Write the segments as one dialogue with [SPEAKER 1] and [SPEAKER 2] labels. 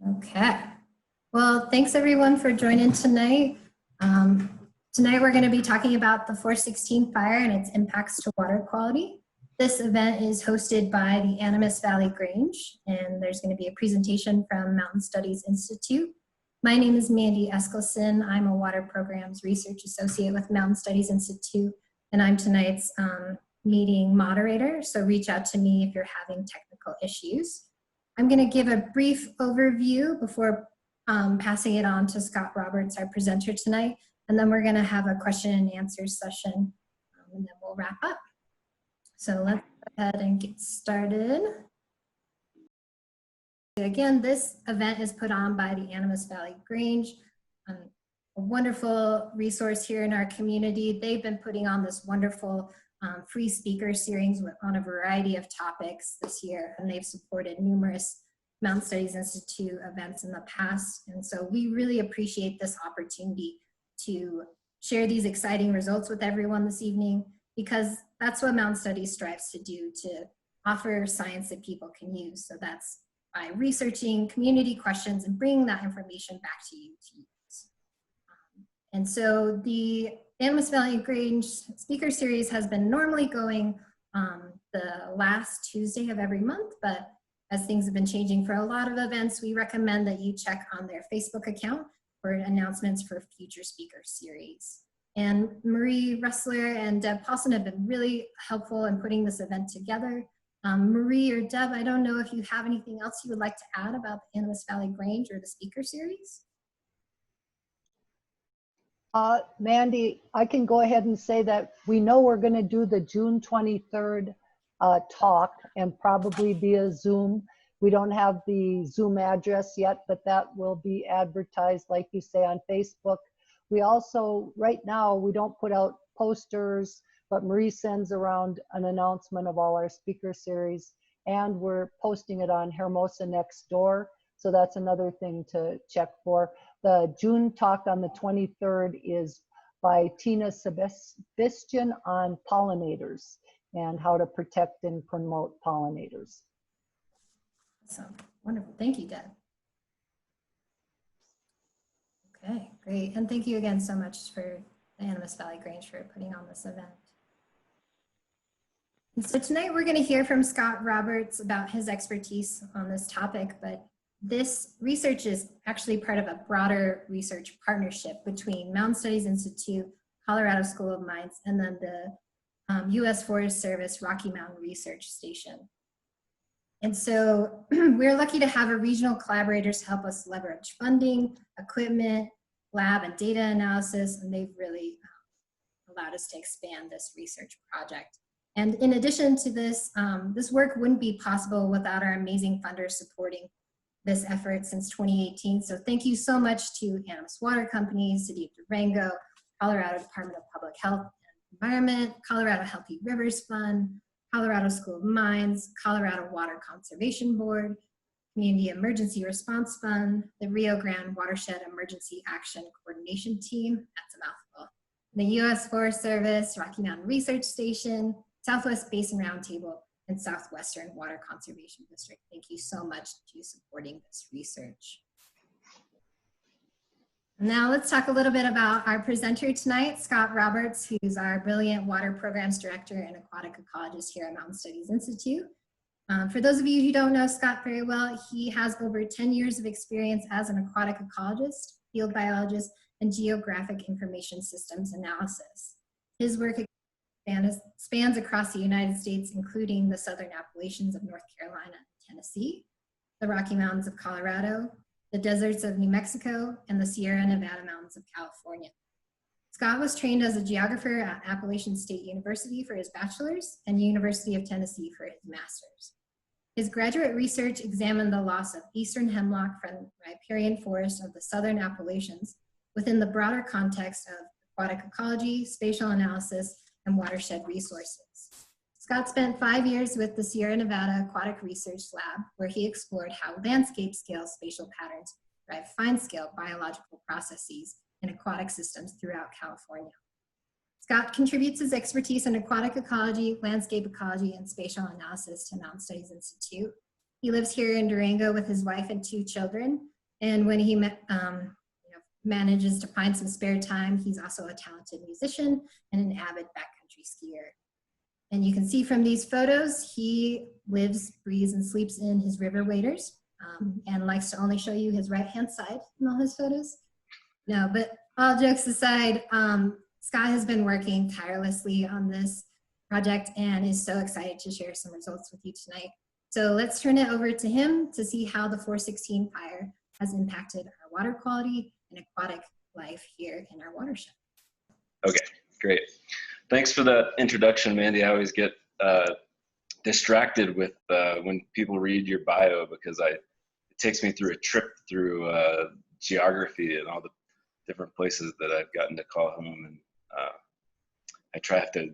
[SPEAKER 1] Okay. Well, thanks everyone for joining tonight. Tonight we're going to be talking about the 416 fire and its impacts to water quality. This event is hosted by the ANIMAS Valley Grange, and there's going to be a presentation from Mountain Studies Institute. My name is Mandy Eskelson. I'm a Water Programs Research Associate with Mountain Studies Institute, and I'm tonight's meeting moderator, so reach out to me if you're having technical issues. I'm going to give a brief overview before passing it on to Scott Roberts, our presenter tonight, and then we're going to have a question and answer session, and then we'll wrap up. So let's go ahead and get started. Again, this event is put on by the ANIMAS Valley Grange, a wonderful resource here in our community. They've been putting on this wonderful free speaker series on a variety of topics this year, and they've supported numerous Mountain Studies Institute events in the past. And so we really appreciate this opportunity to share these exciting results with everyone this evening, because that's what Mountain Studies strives to do, to offer science that people can use. So that's by researching community questions and bringing that information back to you to use. And so the ANIMAS Valley Grange speaker series has been normally going the last Tuesday of every month, but as things have been changing for a lot of events, we recommend that you check on their Facebook account for announcements for future speaker series. And Marie Ressler and Deb Paulson have been really helpful in putting this event together. Marie or Deb, I don't know if you have anything else you would like to add about the ANIMAS Valley Grange or the speaker series?
[SPEAKER 2] Mandy, I can go ahead and say that we know we're going to do the June 23rd talk, and probably via Zoom. We don't have the Zoom address yet, but that will be advertised, like you say, on Facebook. We also, right now, we don't put out posters, but Marie sends around an announcement of all our speaker series, and we're posting it on Hermosa next door. So that's another thing to check for. The June talk on the 23rd is by Tina Sebastian on pollinators and how to protect and promote pollinators.
[SPEAKER 1] Awesome, wonderful, thank you, Deb. Okay, great, and thank you again so much for the ANIMAS Valley Grange for putting on this event. And so tonight we're going to hear from Scott Roberts about his expertise on this topic, but this research is actually part of a broader research partnership between Mountain Studies Institute, Colorado School of Mines, and then the U.S. Forest Service Rocky Mountain Research Station. And so we're lucky to have regional collaborators help us leverage funding, equipment, lab and data analysis, and they've really allowed us to expand this research project. And in addition to this, this work wouldn't be possible without our amazing funders supporting this effort since 2018. So thank you so much to ANIMAS Water Company, City of Durango, Colorado Department of Public Health and Environment, Colorado Healthy Rivers Fund, Colorado School of Mines, Colorado Water Conservation Board, Community Emergency Response Fund, the Rio Grande Watershed Emergency Action Coordination Team, that's a mouthful, the U.S. Forest Service, Rocky Mountain Research Station, Southwest Basin Roundtable, and Southwestern Water Conservation District. Thank you so much to supporting this research. Now let's talk a little bit about our presenter tonight, Scott Roberts, who's our brilliant Water Programs Director and Aquatic Ecologist here at Mountain Studies Institute. For those of you who don't know Scott very well, he has over 10 years of experience as an aquatic ecologist, field biologist, and geographic information systems analysis. His work spans across the United States, including the Southern Appalachians of North Carolina and Tennessee, the Rocky Mountains of Colorado, the deserts of New Mexico, and the Sierra Nevada Mountains of California. Scott was trained as a geographer at Appalachian State University for his bachelor's and University of Tennessee for his master's. His graduate research examined the loss of eastern hemlock from riparian forests of the Southern Appalachians within the broader context of aquatic ecology, spatial analysis, and watershed resources. Scott spent 5 years with the Sierra Nevada Aquatic Research Lab, where he explored how landscape-scale spatial patterns drive fine-scale biological processes in aquatic systems throughout California. Scott contributes his expertise in aquatic ecology, landscape ecology, and spatial analysis to Mountain Studies Institute. He lives here in Durango with his wife and 2 children, And when he manages to find some spare time, he's also a talented musician and an avid backcountry skier. And you can see from these photos, he lives, breathes, and sleeps in his river waders, and likes to only show you his right-hand side in all his photos. No, but all jokes aside, Scott has been working tirelessly on this project and is so excited to share some results with you tonight. So let's turn it over to him to see how the 416 fire has impacted our water quality and aquatic life here in our watershed.
[SPEAKER 3] Okay, great. Thanks for that introduction, Mandy. I always get distracted with when people read your bio because it takes me through a trip through geography and all the different places that I've gotten to call home, and I try to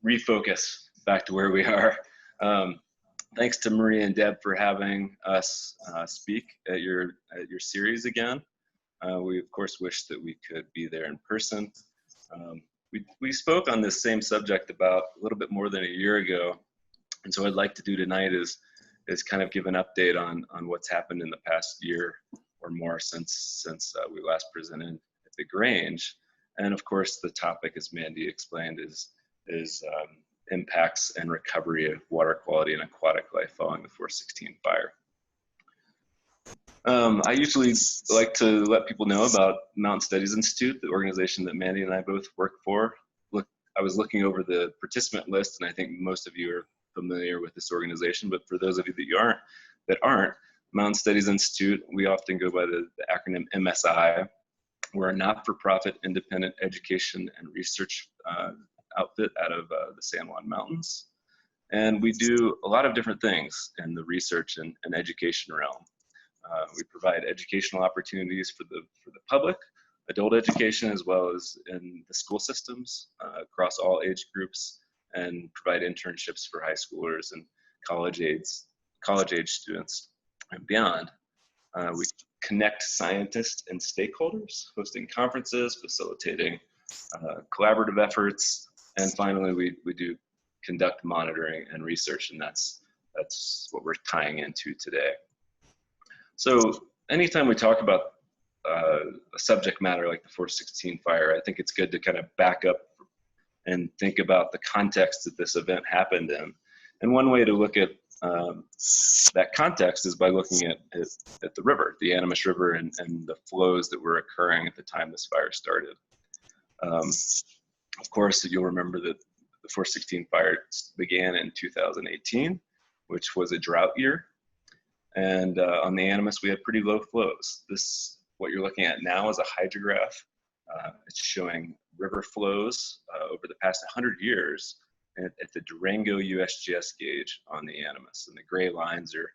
[SPEAKER 3] refocus back to where we are. Thanks to Maria and Deb for having us speak at your series again. We of course wish that we could be there in person. We spoke on this same subject about a little bit more than a year ago, and so what I'd like to do tonight is kind of give an update on what's happened in the past year or more since we last presented at the Grange. And of course, the topic, as Mandy explained, is impacts and recovery of water quality and aquatic life following the 416 fire. I usually like to let people know about Mountain Studies Institute, the organization that Mandy and I both work for. I was looking over the participant list, and I think most of you are familiar with this organization, but for those of you that aren't, Mountain Studies Institute, we often go by the acronym MSI. We're a not-for-profit independent education and research outfit out of the San Juan Mountains. And we do a lot of different things in the research and education realm. We provide educational opportunities for the public, adult education, as well as in the school systems across all age groups, and provide internships for high schoolers and college age students and beyond. We connect scientists and stakeholders, hosting conferences, facilitating collaborative efforts, and finally we do conduct monitoring and research, and that's what we're tying into today. So anytime we talk about a subject matter like the 416 fire, I think it's good to kind of back up and think about the context that this event happened in. And one way to look at that context is by looking at the river, the ANIMAS River, and the flows that were occurring at the time this fire started. Of course, you'll remember that the 416 fire began in 2018, which was a drought year. And on the ANIMAS, we had pretty low flows. What you're looking at now is a hydrograph. It's showing river flows over the past 100 years at the Durango USGS gauge on the ANIMAS. And the gray lines are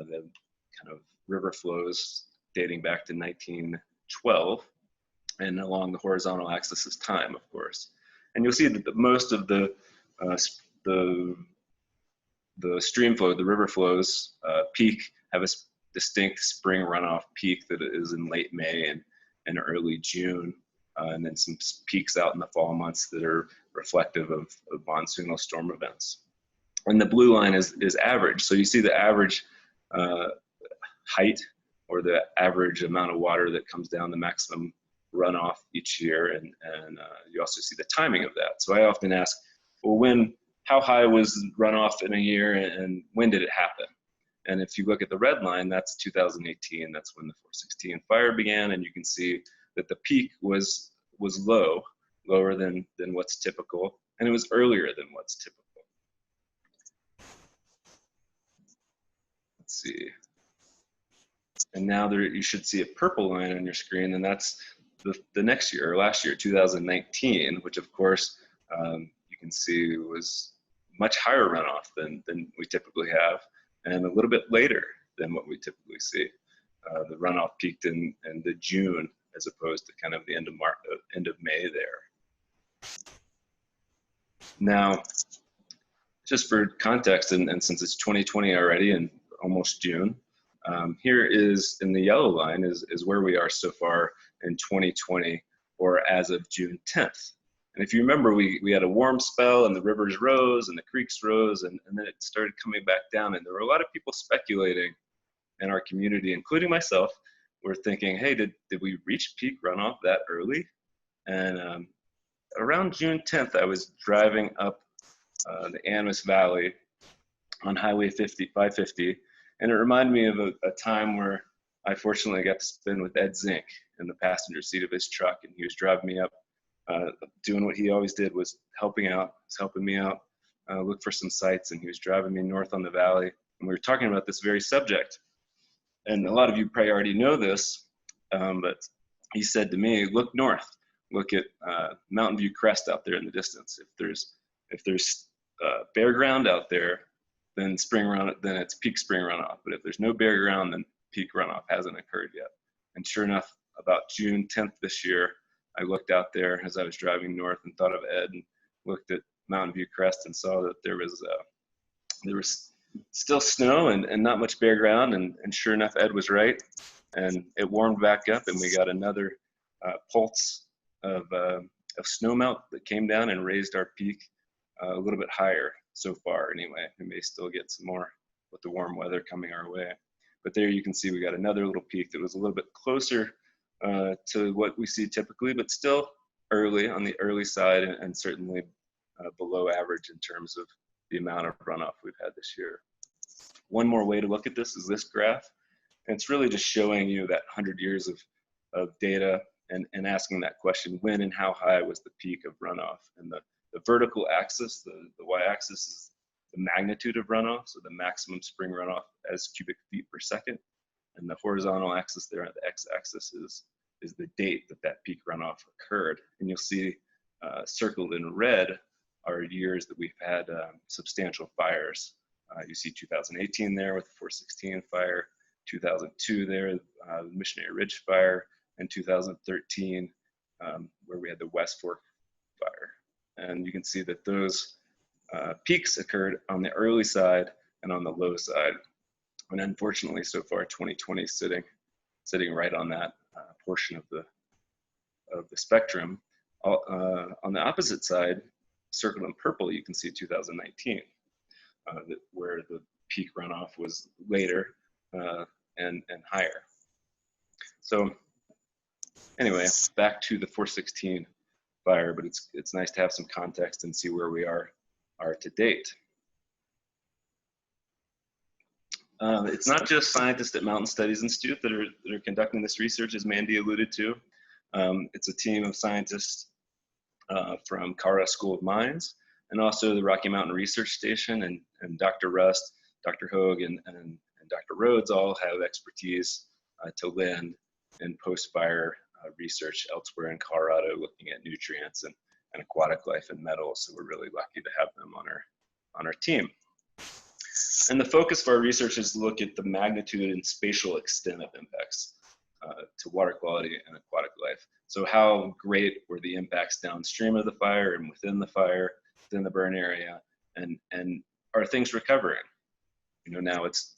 [SPEAKER 3] the kind of river flows dating back to 1912. And along the horizontal axis is time, of course. And you'll see that most of the stream flow, the river flows peak, have a distinct spring runoff peak that is in late May and early June, and then some peaks out in the fall months that are reflective of monsoonal storm events. And the blue line is average. So you see the average height, or the average amount of water that comes down the maximum runoff each year, and you also see the timing of that. So I often ask, well, how high was runoff in a year, and when did it happen? And if you look at the red line, that's 2018. That's when the 416 fire began, and you can see that the peak was lower than what's typical, and it was earlier than what's typical. Let's see. And now you should see a purple line on your screen, and that's the next year, or last year, 2019, which of course you can see was much higher runoff than we typically have, and a little bit later than what we typically see. The runoff peaked in the June, as opposed to kind of the end of May there. Now, just for context, and since it's 2020 already and almost June, here is, in the yellow line, is where we are so far in 2020, or as of June 10th. And if you remember, we had a warm spell, and the rivers rose and the creeks rose, and then it started coming back down. And there were a lot of people speculating in our community, including myself, we're thinking, hey, did we reach peak runoff that early? And around June 10th, I was driving up the ANIMAS Valley on Highway 550, and it reminded me of a time where I fortunately got to spend with Ed Zink in the passenger seat of his truck, and he was driving me up, doing what he always did, was helping me out, look for some sites, and he was driving me north on the valley, and we were talking about this very subject. And a lot of you probably already know this, but he said to me, look north, look at Mountain View Crest out there in the distance. If there's bare ground out there, then it's peak spring runoff. But if there's no bare ground, then peak runoff hasn't occurred yet. And sure enough, about June 10th this year, I looked out there as I was driving north and thought of Ed, and looked at Mountain View Crest and saw that there was still snow and not much bare ground. And sure enough, Ed was right, and it warmed back up, and we got another pulse of snowmelt that came down and raised our peak a little bit higher so far. Anyway, we may still get some more with the warm weather coming our way. But there you can see we got another little peak that was a little bit closer to what we see typically, but still early, on the early side, and certainly below average in terms of the amount of runoff we've had this year. One more way to look at this is this graph. And it's really just showing you that 100 years of data and asking that question, when and how high was the peak of runoff? And the vertical axis, the y-axis, is the magnitude of runoff, so the maximum spring runoff as cubic feet per second. And the horizontal axis there, the x-axis, is the date that peak runoff occurred. And you'll see circled in red are years that we've had substantial fires. You see 2018 there with the 416 fire, 2002 there, the Missionary Ridge fire, and 2013 where we had the West Fork fire. And you can see that those peaks occurred on the early side and on the low side. And unfortunately, so far, 2020 is sitting right on that portion of the spectrum. On the opposite side, circled in purple, you can see 2019, where the peak runoff was later and higher. So anyway, back to the 416 fire, but it's nice to have some context and see where we are to date. It's not just scientists at Mountain Studies Institute that are conducting this research, as Mandy alluded to. It's a team of scientists from Colorado School of Mines, and also the Rocky Mountain Research Station, and Dr. Rust, Dr. Hogue, and Dr. Rhodes all have expertise to lend in post-fire research elsewhere in Colorado, looking at nutrients and aquatic life and metals. So we're really lucky to have them on our team. And the focus of our research is to look at the magnitude and spatial extent of impacts to water quality and aquatic life. So how great were the impacts downstream of the fire and within the fire, within the burn area, and are things recovering? You know, now it's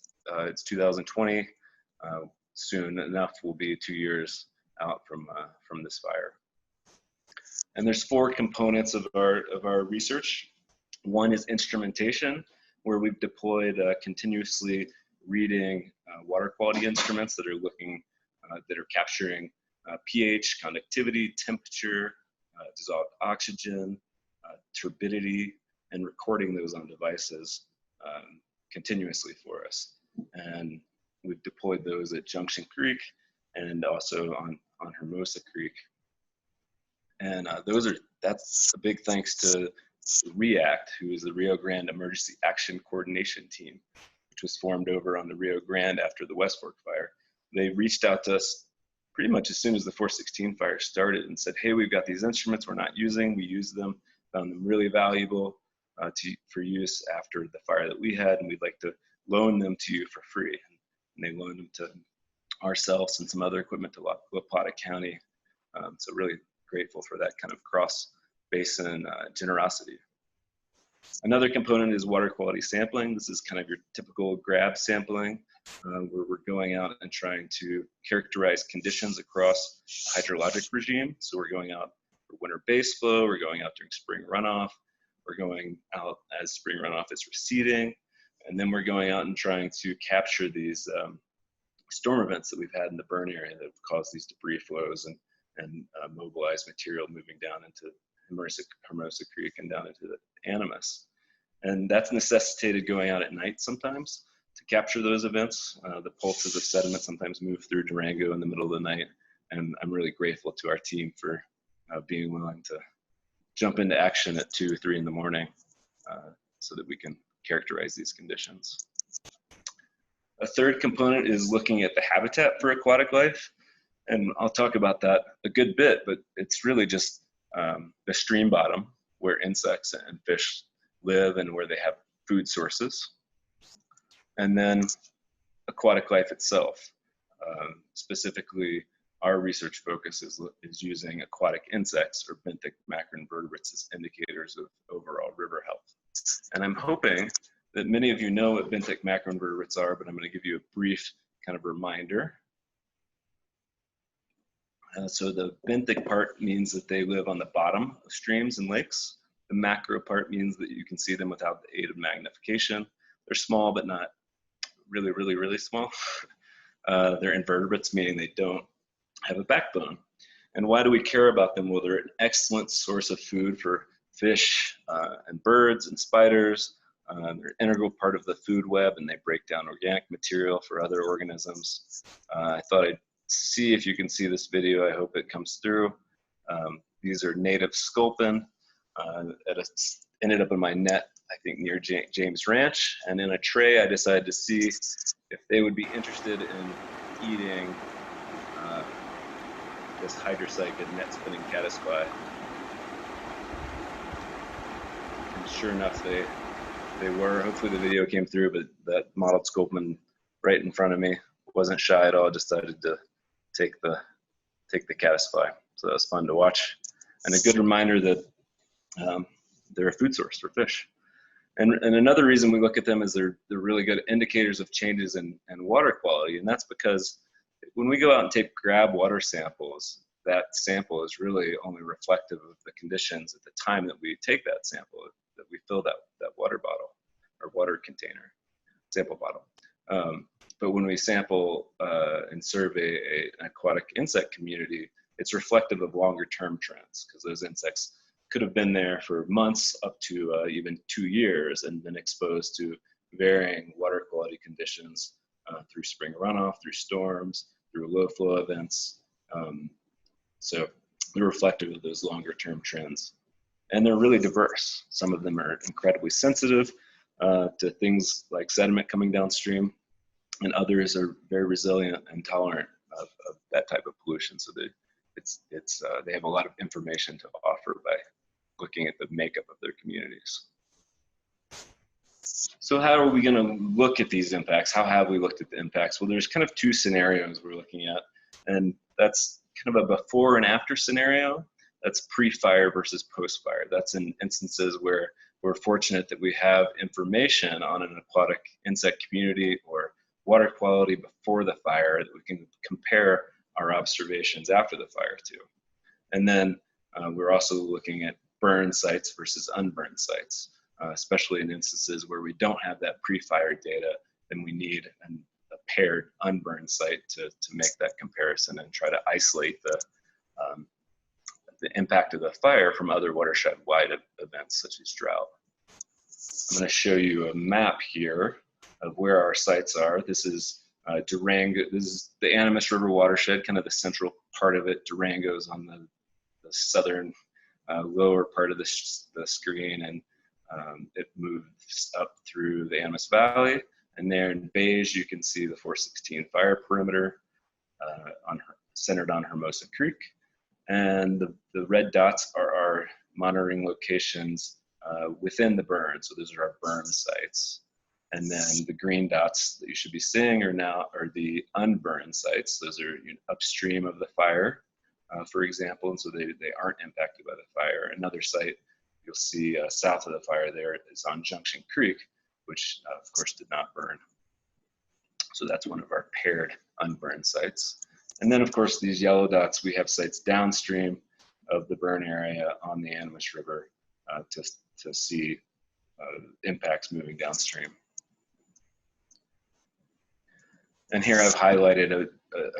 [SPEAKER 3] 2020. Soon enough will be 2 years out from this fire. And there's 4 components of our research. One is instrumentation, where we've deployed continuously reading water quality instruments that are capturing pH, conductivity, temperature, dissolved oxygen, turbidity, and recording those on devices continuously for us. And we've deployed those at Junction Creek and also on Hermosa Creek. And that's a big thanks to REACT, who is the Rio Grande Emergency Action Coordination Team, which was formed over on the Rio Grande after the West Fork fire. They reached out to us pretty much as soon as the 416 fire started and said, hey, we've got these instruments we're not using. We use them, found them really valuable for use after the fire that we had, and we'd like to loan them to you for free. And they loaned them to ourselves and some other equipment to La Plata County. So really grateful for that kind of cross-basin generosity. Another component is water quality sampling. This is kind of your typical grab sampling, where we're going out and trying to characterize conditions across a hydrologic regime. So we're going out for winter base flow, we're going out during spring runoff, we're going out as spring runoff is receding, and then we're going out and trying to capture these storm events that we've had in the burn area that have caused these debris flows and mobilized material moving down into Hermosa Creek and down into the ANIMAS. And that's necessitated going out at night sometimes to capture those events. The pulses of sediment sometimes move through Durango in the middle of the night. And I'm really grateful to our team for being willing to jump into action at 2 or 3 in the morning so that we can characterize these conditions. A third component is looking at the habitat for aquatic life. And I'll talk about that a good bit, but it's really just the stream bottom where insects and fish live and where they have food sources. And then aquatic life itself. Specifically, our research focus is using aquatic insects or benthic macroinvertebrates as indicators of overall river health. And I'm hoping that many of you know what benthic macroinvertebrates are, but I'm going to give you a brief kind of reminder. So the benthic part means that they live on the bottom of streams and lakes. The macro part means that you can see them without the aid of magnification. They're small, but not really, really, really small. They're invertebrates, meaning they don't have a backbone. And why do we care about them? Well, they're an excellent source of food for fish and birds and spiders. They're an integral part of the food web, and they break down organic material for other organisms. I thought I'd see if you can see this video. I hope it comes through. These are native sculpin. Ended up in my net, I think, near James Ranch. And in a tray, I decided to see if they would be interested in eating this hydrocyclid net spinning caddisfly. And sure enough, they were. Hopefully the video came through, but that mottled sculpin right in front of me wasn't shy at all. Decided to take the caddisfly. So that was fun to watch, and a good reminder that they're a food source for fish. And another reason we look at them is they're really good indicators of changes in water quality, and that's because when we go out and take grab water samples, that sample is really only reflective of the conditions at the time that we take that sample, that we fill that water bottle or water container, sample bottle. But when we sample and survey an aquatic insect community, it's reflective of longer term trends, because those insects could have been there for months up to even 2 years and been exposed to varying water quality conditions through spring runoff, through storms, through low flow events. So they're reflective of those longer term trends. And they're really diverse. Some of them are incredibly sensitive to things like sediment coming downstream, and others are very resilient and tolerant of that type of pollution. So they have a lot of information to offer by looking at the makeup of their communities. So how are we going to look at these impacts? How have we looked at the impacts? Well, there's kind of 2 scenarios we're looking at, and that's kind of a before and after scenario. That's pre-fire versus post-fire. That's in instances where we're fortunate that we have information on an aquatic insect community or water quality before the fire that we can compare our observations after the fire to. And then we're also looking at burn sites versus unburned sites, especially in instances where we don't have that pre-fire data, then we need a paired unburned site to make that comparison and try to isolate the impact of the fire from other watershed-wide events such as drought. I'm going to show you a map here of where our sites are. This is Durango. This is the Animas River watershed, kind of the central part of it. Durango's on the southern lower part of the screen, and it moves up through the Animas Valley. And there in beige, you can see the 416 fire perimeter centered on Hermosa Creek. And the red dots are our monitoring locations within the burn. So those are our burn sites. And then the green dots that you should be seeing are the unburned sites. Those are upstream of the fire, for example, and so they aren't impacted by the fire. Another site you'll see south of the fire there is on Junction Creek, which of course did not burn. So that's one of our paired unburned sites. And then of course these yellow dots, we have sites downstream of the burn area on the Animas River to see impacts moving downstream. And here I've highlighted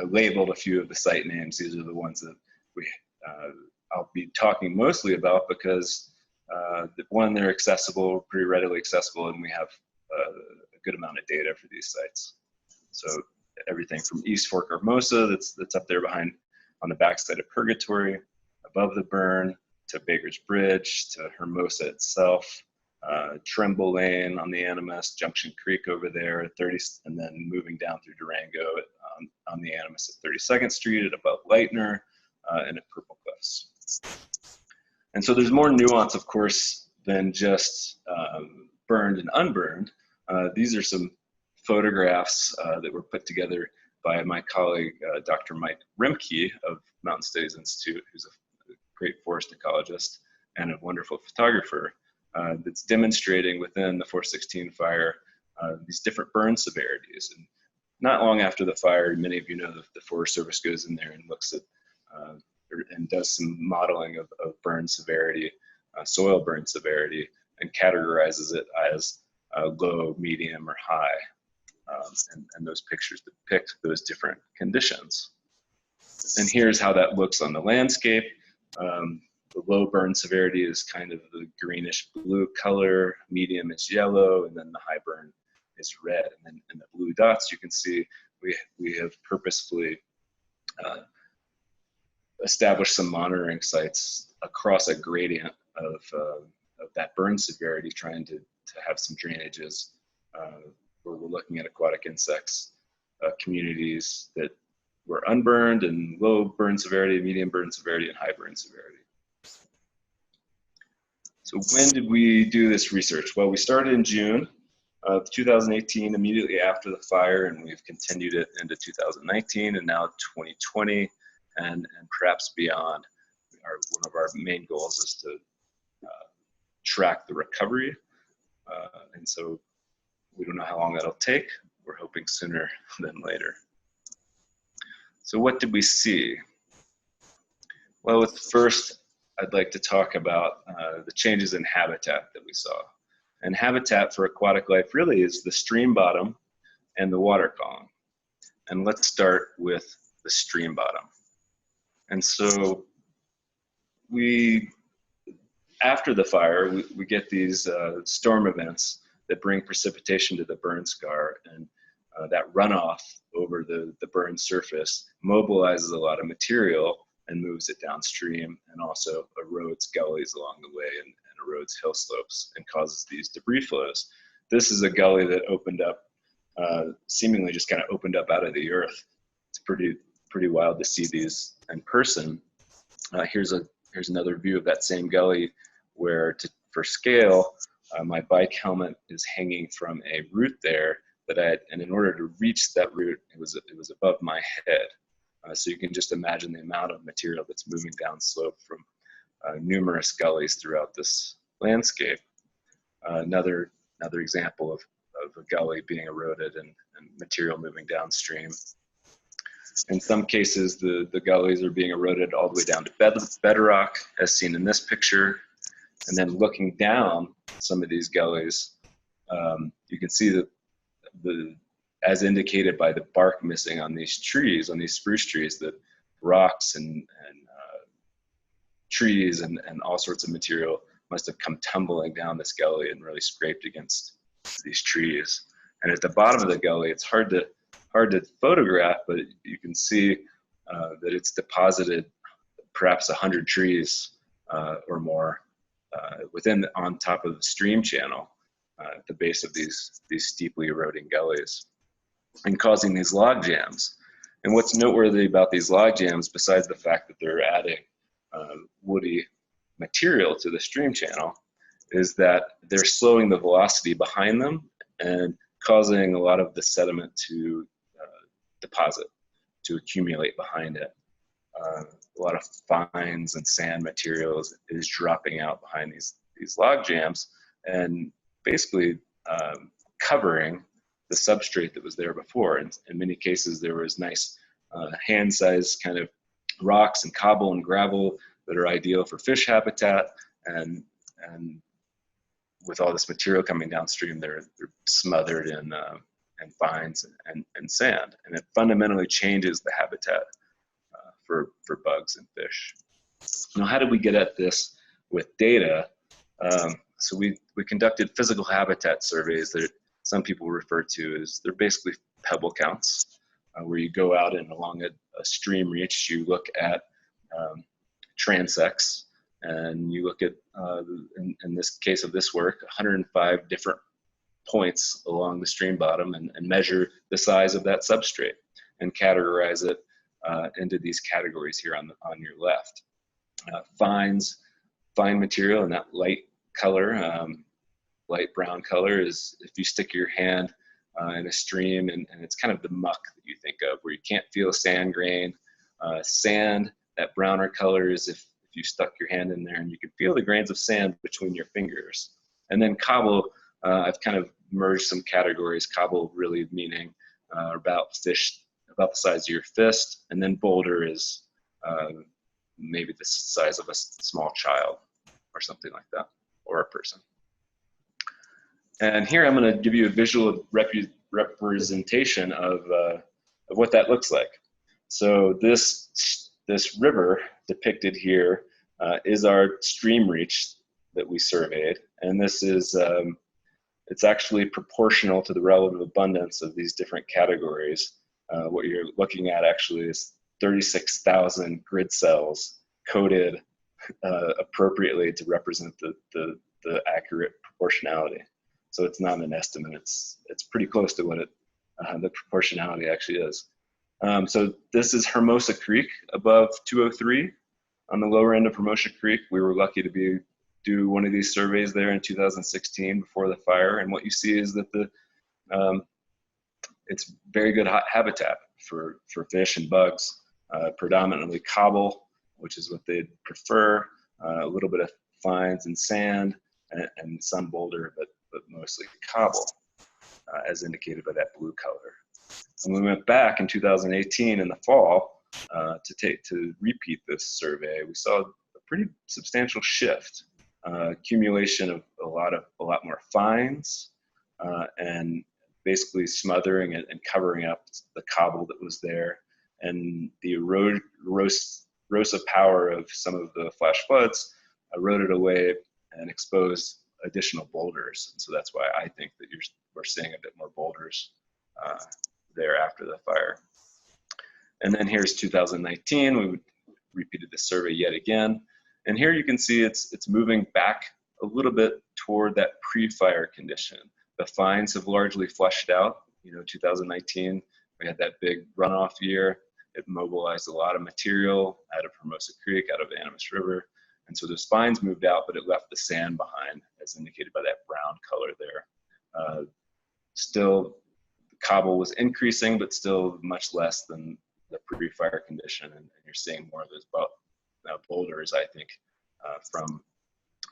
[SPEAKER 3] labeled a few of the site names. These are the ones that I'll be talking mostly about because one, they're accessible, pretty readily accessible, and we have a good amount of data for these sites. So everything from East Fork Hermosa, that's up there behind on the backside of Purgatory, above the burn, to Baker's Bridge, to Hermosa itself, Tremble Lane on the ANIMAS, Junction Creek over there at 30, and then moving down through Durango on the ANIMAS at 32nd Street, at above Lightner, and at Purple Cliffs. And so there's more nuance, of course, than just burned and unburned. These are some photographs that were put together by my colleague, Dr. Mike Remke of Mountain Studies Institute, who's a great forest ecologist and a wonderful photographer, that's demonstrating within the 416 fire these different burn severities. And not long after the fire, many of you know the Forest Service goes in there and looks at and does some modeling of burn severity, soil burn severity, and categorizes it as low, medium, or high. And those pictures depict those different conditions. And here's how that looks on the landscape. The low burn severity is kind of the greenish blue color, medium is yellow, and then the high burn is red. And then in the blue dots, you can see we have purposefully established some monitoring sites across a gradient of that burn severity, trying to have some drainages where we're looking at aquatic insects, communities that were unburned and low burn severity, medium burn severity, and high burn severity. So when did we do this research? Well, we started in June of 2018, immediately after the fire, and we've continued it into 2019 and now 2020 and perhaps beyond. One of our main goals is to track the recovery. And so we don't know how long that'll take. We're hoping sooner than later. So what did we see? Well, first, I'd like to talk about the changes in habitat that we saw. And habitat for aquatic life really is the stream bottom and the water column. And let's start with the stream bottom. And so after the fire, we get these storm events that bring precipitation to the burn scar, and that runoff over the burn surface mobilizes a lot of material and moves it downstream, and also erodes gullies along the way and erodes hill slopes and causes these debris flows. This is a gully that opened up, seemingly just kind of opened up out of the earth. It's pretty wild to see these in person. Here's another view of that same gully where, for scale, my bike helmet is hanging from a root there and in order to reach that root, it was above my head. So you can just imagine the amount of material that's moving down slope from numerous gullies throughout this landscape. Another example of a gully being eroded and material moving downstream. In some cases, the gullies are being eroded all the way down to bedrock, as seen in this picture. And then looking down some of these gullies, you can see that as indicated by the bark missing on these trees, on these spruce trees, that rocks and trees and all sorts of material must have come tumbling down this gully and really scraped against these trees. And at the bottom of the gully, it's hard to photograph, but you can see that it's deposited perhaps 100 trees or more on top of the stream channel at the base of these steeply eroding gullies, and causing these log jams. And what's noteworthy about these log jams, besides the fact that they're adding woody material to the stream channel, is that they're slowing the velocity behind them and causing a lot of the sediment to deposit, to accumulate behind it. A lot of fines and sand materials is dropping out behind these log jams and basically covering the substrate that was there before. And in many cases, there was nice hand-sized kind of rocks and cobble and gravel that are ideal for fish habitat, and with all this material coming downstream, they're smothered and fines and sand. And it fundamentally changes the habitat for bugs and fish. Now, how did we get at this with data? So we conducted physical habitat surveys that some people refer to as, they're basically pebble counts, where you go out and along a stream reach, you look at transects, and you look at, in this case of this work, 105 different points along the stream bottom and measure the size of that substrate and categorize it into these categories here on your left. Fine material in that light color, light brown color, is if you stick your hand in a stream and it's kind of the muck that you think of, where you can't feel a sand grain. Sand, that browner color, is if you stuck your hand in there and you can feel the grains of sand between your fingers. And then cobble, I've kind of merged some categories, cobble really meaning about fish about the size of your fist, and then boulder is maybe the size of a small child or something like that, or a person. And here I'm going to give you a visual representation of what that looks like. So this river depicted here is our stream reach that we surveyed, and this is it's actually proportional to the relative abundance of these different categories. What you're looking at actually is 36,000 grid cells coded appropriately to represent the accurate proportionality. So it's not an estimate, it's pretty close to what the proportionality actually is. So this is Hermosa Creek above 203 on the lower end of Hermosa Creek. We were lucky to do one of these surveys there in 2016 before the fire, and what you see is that it's very good habitat for fish and bugs, predominantly cobble, which is what they'd prefer, a little bit of fines and sand, and some boulder, but mostly cobble, as indicated by that blue color. And we went back in 2018 in the fall to repeat this survey. We saw a pretty substantial shift, accumulation of a lot more fines, and basically smothering and covering up the cobble that was there, and the erosive power of some of the flash floods eroded away and exposed additional boulders. And so that's why I think that we're seeing a bit more boulders there after the fire. And then here's 2019. We repeated the survey yet again, and here you can see it's moving back a little bit toward that pre-fire condition. The fines have largely flushed out. 2019, we had that big runoff year. It mobilized a lot of material out of Hermosa Creek, out of the ANIMAS River. And so those fines moved out, but it left the sand behind, as indicated by that brown color there. Still, the cobble was increasing, but still much less than the pre-fire condition. And you're seeing more of those boulders, I think, from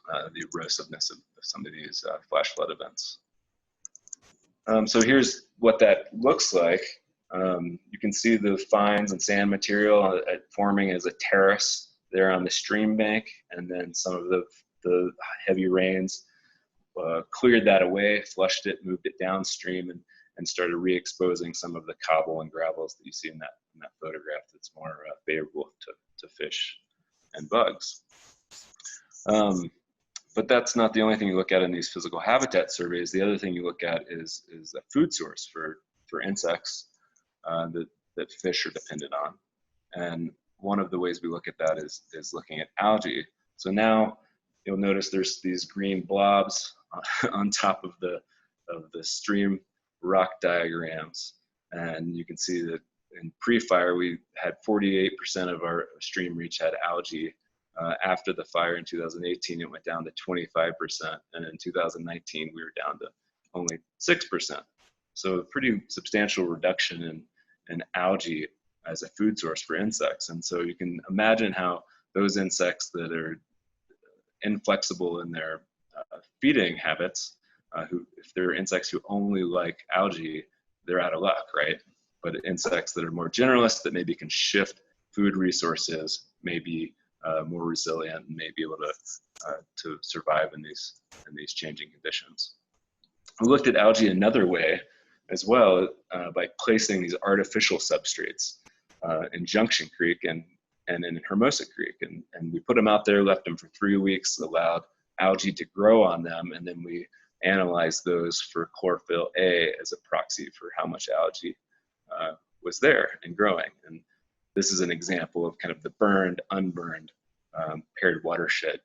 [SPEAKER 3] the erosiveness of some of these flash flood events. So here's what that looks like. You can see the fines and sand material forming as a terrace there on the stream bank, and then some of the heavy rains cleared that away, flushed it, moved it downstream, and started re-exposing some of the cobble and gravels that you see in that photograph that's more favorable to fish and bugs. But that's not the only thing you look at in these physical habitat surveys. The other thing you look at is a food source for insects that fish are dependent on. And one of the ways we look at that is looking at algae. So now you'll notice there's these green blobs on top of the stream rock diagrams. And you can see that in pre-fire, we had 48% of our stream reach had algae. After the fire in 2018, it went down to 25%, and in 2019, we were down to only 6%. So a pretty substantial reduction in algae as a food source for insects. And so you can imagine how those insects that are inflexible in their feeding habits, if they're insects who only like algae, they're out of luck, right? But insects that are more generalist, that maybe can shift food resources, maybe more resilient, and may be able to survive in these changing conditions. We looked at algae another way. as well by placing these artificial substrates in Junction Creek and in Hermosa Creek. And we put them out there, left them for 3 weeks, allowed algae to grow on them, and then we analyzed those for chlorophyll A as a proxy for how much algae was there and growing. And this is an example of kind of the burned, unburned paired watershed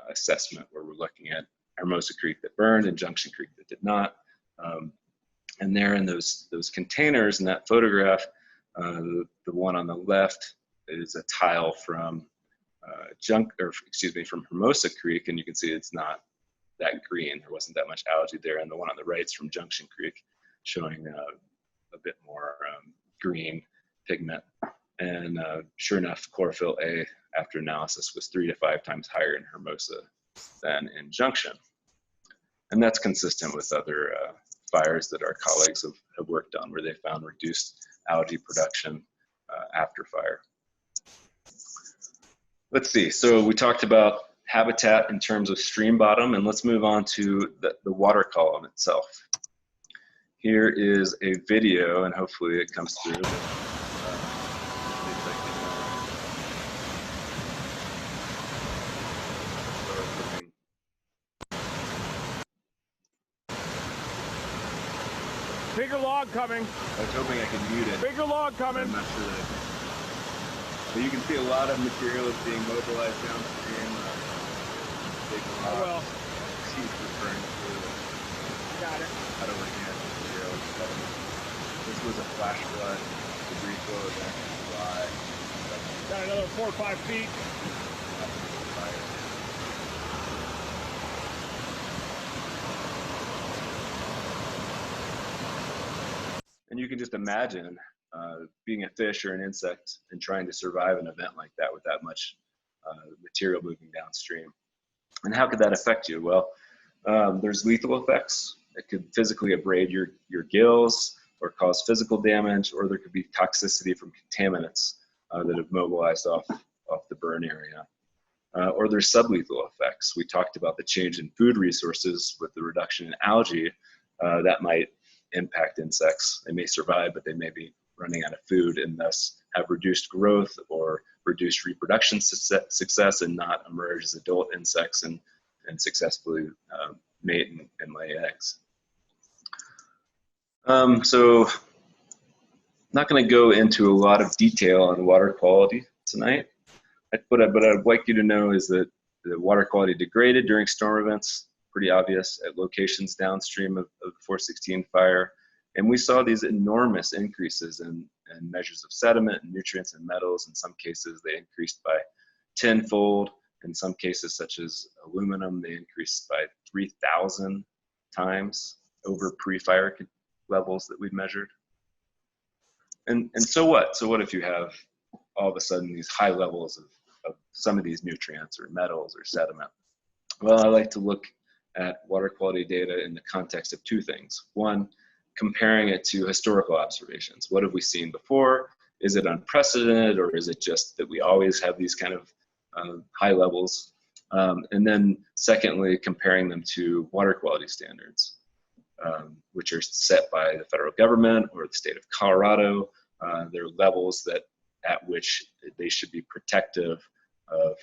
[SPEAKER 3] assessment, where we're looking at Hermosa Creek that burned and Junction Creek that did not. And there in those containers in that photograph, the one on the left is a tile from from Hermosa Creek, and you can see it's not that green. There wasn't that much algae there. And the one on the right is from Junction Creek, showing a bit more green pigment. And sure enough, chlorophyll A after analysis was 3 to 5 times higher in Hermosa than in Junction. And that's consistent with other fires that our colleagues have worked on, where they found reduced algae production after fire. Let's see, so we talked about habitat in terms of stream bottom, and let's move on to the water column itself. Here is a video, and hopefully it comes through.
[SPEAKER 4] Bigger log coming.
[SPEAKER 3] I was hoping I could mute it.
[SPEAKER 4] Bigger log coming.
[SPEAKER 3] I'm not sure that I can. So you can see a lot of material is being mobilized downstream. Big
[SPEAKER 4] Oh well.
[SPEAKER 3] She's referring to.
[SPEAKER 4] Got it.
[SPEAKER 3] Out of hand material. This was a flash flood. Debris flow event in July.
[SPEAKER 4] Got another 4 or 5 feet.
[SPEAKER 3] And you can just imagine being a fish or an insect and trying to survive an event like that with that much material moving downstream. And how could that affect you? Well, there's lethal effects. It could physically abrade your gills or cause physical damage, or there could be toxicity from contaminants that have mobilized off the burn area. Or there's sublethal effects. We talked about the change in food resources with the reduction in algae. That might impact insects. They may survive, but they may be running out of food and thus have reduced growth or reduced reproduction success and not emerge as adult insects and successfully mate and lay eggs. So not going to go into a lot of detail on water quality tonight, but what I'd like you to know is that the water quality degraded during storm events, pretty obvious at locations downstream of the 416 fire. And we saw these enormous increases in measures of sediment and nutrients and metals. In some cases, they increased by 10-fold. In some cases, such as aluminum, they increased by 3,000 times over pre-fire levels that we'd measured. And so what? So what if you have all of a sudden these high levels of some of these nutrients or metals or sediment? Well, I like to look at water quality data in the context of 2 things. One, comparing it to historical observations. What have we seen before? Is it unprecedented, or is it just that we always have these kind of high levels? And then secondly, comparing them to water quality standards, which are set by the federal government or the state of Colorado. There are levels at which they should be protective of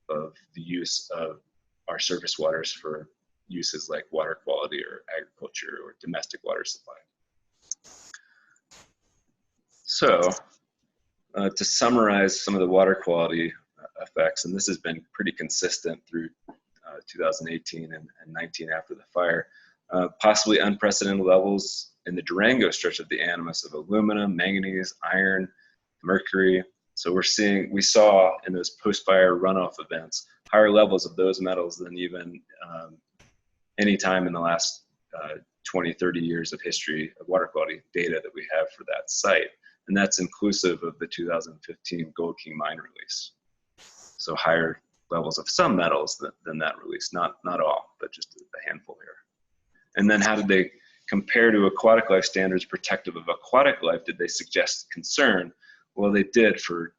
[SPEAKER 3] the use of our surface waters for uses like water quality or agriculture or domestic water supply. So to summarize some of the water quality effects, and this has been pretty consistent through 2018 and 19 after the fire, possibly unprecedented levels in the Durango stretch of the ANIMAS of aluminum, manganese, iron, mercury. So we saw in those post-fire runoff events higher levels of those metals than even any time in the last 20, 30 years of history of water quality data that we have for that site. And that's inclusive of the 2015 Gold King mine release. So higher levels of some metals than that release, not all, but just a handful here. And then how did they compare to aquatic life standards protective of aquatic life? Did they suggest concern? Well, they did for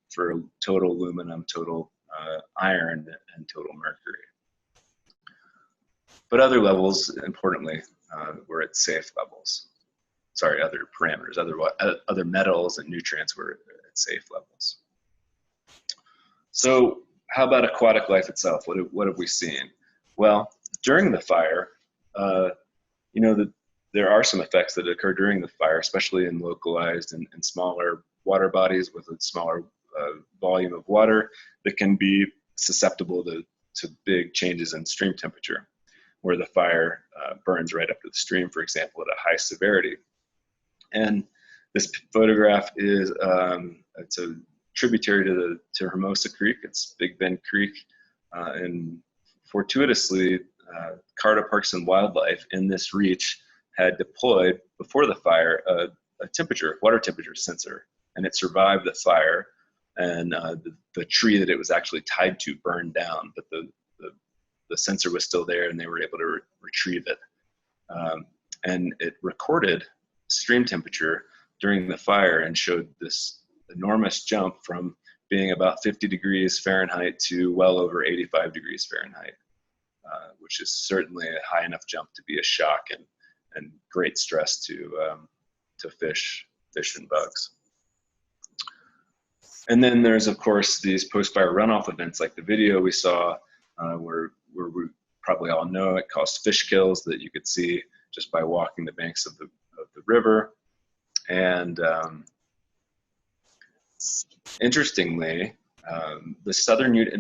[SPEAKER 3] total aluminum, total iron, and total mercury. But other levels, importantly, were at safe levels. other parameters, other metals and nutrients were at safe levels. So how about aquatic life itself? What have we seen? Well, during the fire, there are some effects that occur during the fire, especially in localized and smaller water bodies with a smaller volume of water that can be susceptible to big changes in stream temperature, where the fire burns right up to the stream, for example, at a high severity. And this photograph is it's a tributary to Hermosa Creek. It's Big Bend Creek, and fortuitously, Carta Parks and Wildlife in this reach had deployed before the fire a water temperature sensor, and it survived the fire. And the tree that it was actually tied to burned down, but the sensor was still there, and they were able to retrieve it. And it recorded stream temperature during the fire and showed this enormous jump from being about 50 degrees Fahrenheit to well over 85 degrees Fahrenheit, which is certainly a high enough jump to be a shock and great stress to fish and bugs. And then there's, of course, these post-fire runoff events like the video we saw, where we probably all know it caused fish kills that you could see just by walking the banks of the river. And interestingly, the Southern Ute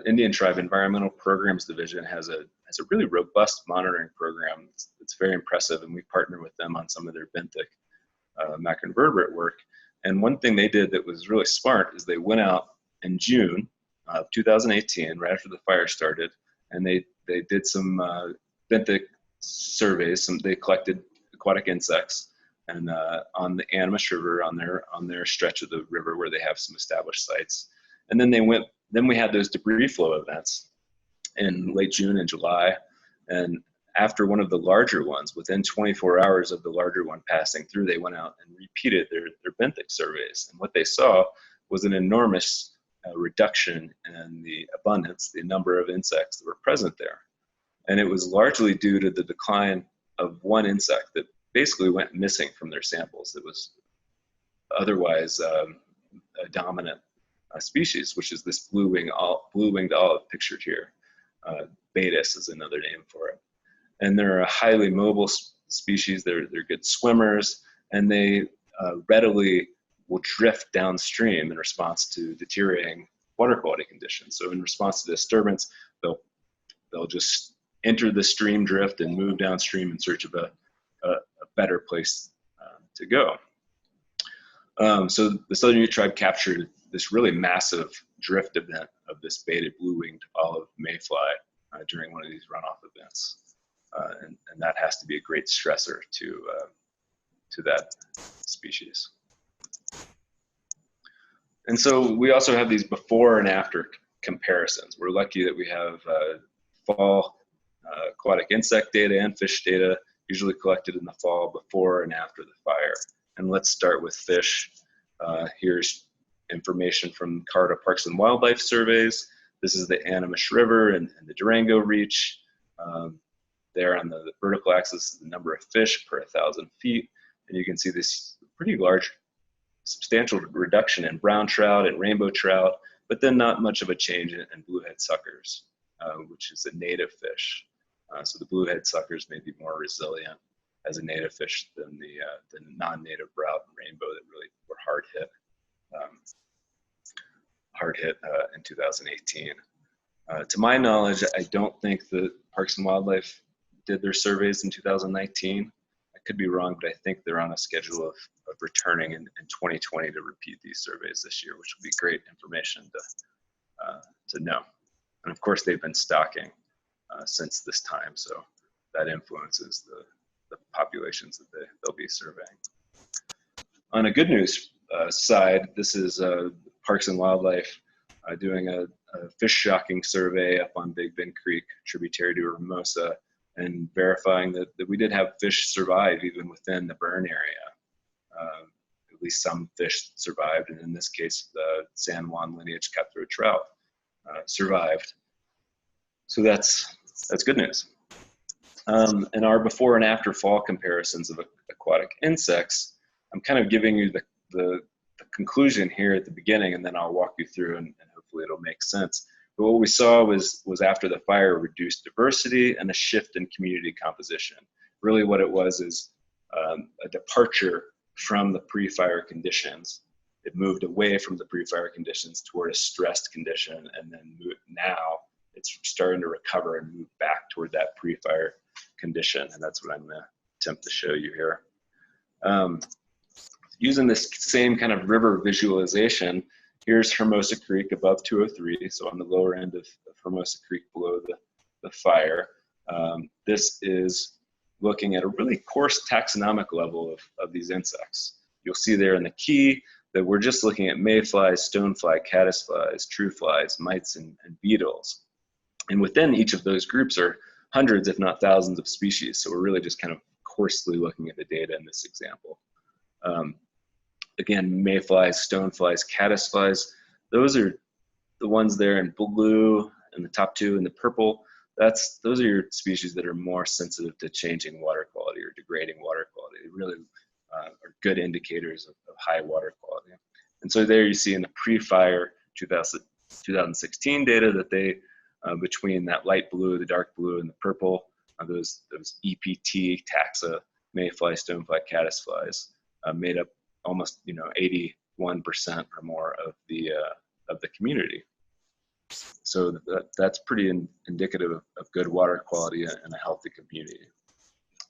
[SPEAKER 3] Indian Tribe Environmental Programs Division has a really robust monitoring program. It's very impressive, and we partner with them on some of their benthic macroinvertebrate work. And one thing they did that was really smart is they went out in June of 2018, right after the fire started, and they did some benthic surveys. They collected aquatic insects, and on the ANIMAS River, on their stretch of the river where they have some established sites. And then we had those debris flow events in late June and July. And after one of the larger ones, within 24 hours of the larger one passing through, they went out and repeated their benthic surveys. And what they saw was an enormous reduction in the abundance, the number of insects that were present there. And it was largely due to the decline of one insect that basically went missing from their samples. It was otherwise a dominant species, which is this blue-winged olive pictured here. Baetis is another name for it. And they're a highly mobile species. They're good swimmers, and they readily will drift downstream in response to deteriorating water quality conditions. So in response to disturbance, they'll just enter the stream drift and move downstream in search of a better place to go. So the Southern Ute Tribe captured this really massive drift event of this baited blue-winged olive mayfly during one of these runoff events. And that has to be a great stressor to that species. And so we also have these before and after comparisons. We're lucky that we have fall aquatic insect data and fish data usually collected in the fall before and after the fire. And let's start with fish. Here's information from Carta Parks and Wildlife surveys. This is the ANIMAS River and the Durango Reach. There on the vertical axis is the number of fish per 1,000 feet. And you can see this pretty large, substantial reduction in brown trout and rainbow trout, but then not much of a change in bluehead suckers, which is a native fish. So the bluehead suckers may be more resilient as a native fish than the non-native brown and rainbow that really were hard hit in 2018. To my knowledge, I don't think that Parks and Wildlife did their surveys in 2019. I could be wrong, but I think they're on a schedule of returning in 2020 to repeat these surveys this year, which would be great information to know. And of course, they've been stocking since this time, so that influences the populations that they'll be surveying. On a good news side, this is Parks and Wildlife doing a fish shocking survey up on Big Bend Creek, tributary to Hermosa, and verifying that we did have fish survive even within the burn area. At least some fish survived, and in this case, the San Juan lineage cutthroat trout survived. So that's good news. And our before and after fall comparisons of aquatic insects, I'm kind of giving you the conclusion here at the beginning, and then I'll walk you through, and hopefully it'll make sense. But what we saw was after the fire, reduced diversity and a shift in community composition. Really what it was is a departure from the pre-fire conditions. It moved away from the pre-fire conditions toward a stressed condition, and then now it's starting to recover and move back toward that pre-fire condition, and that's what I'm going to attempt to show you here. Using this same kind of river visualization, here's Hermosa Creek above 203, so on the lower end of Hermosa Creek below the fire. This is looking at a really coarse taxonomic level of these insects. You'll see there in the key that we're just looking at mayflies, stonefly, caddisflies, true flies, mites, and beetles. And within each of those groups are hundreds, if not thousands, of species. So we're really just kind of coarsely looking at the data in this example. Again, mayflies, stoneflies, caddisflies, those are the ones there in blue, and the top two in the purple. Those are your species that are more sensitive to changing water quality or degrading water quality. They really are good indicators of high water quality. And so there you see in the pre-fire 2016 data that they, between that light blue, the dark blue, and the purple, those EPT taxa, mayfly, stonefly, caddisflies, made up almost 81% or more of the community. So that's pretty indicative of good water quality and a healthy community.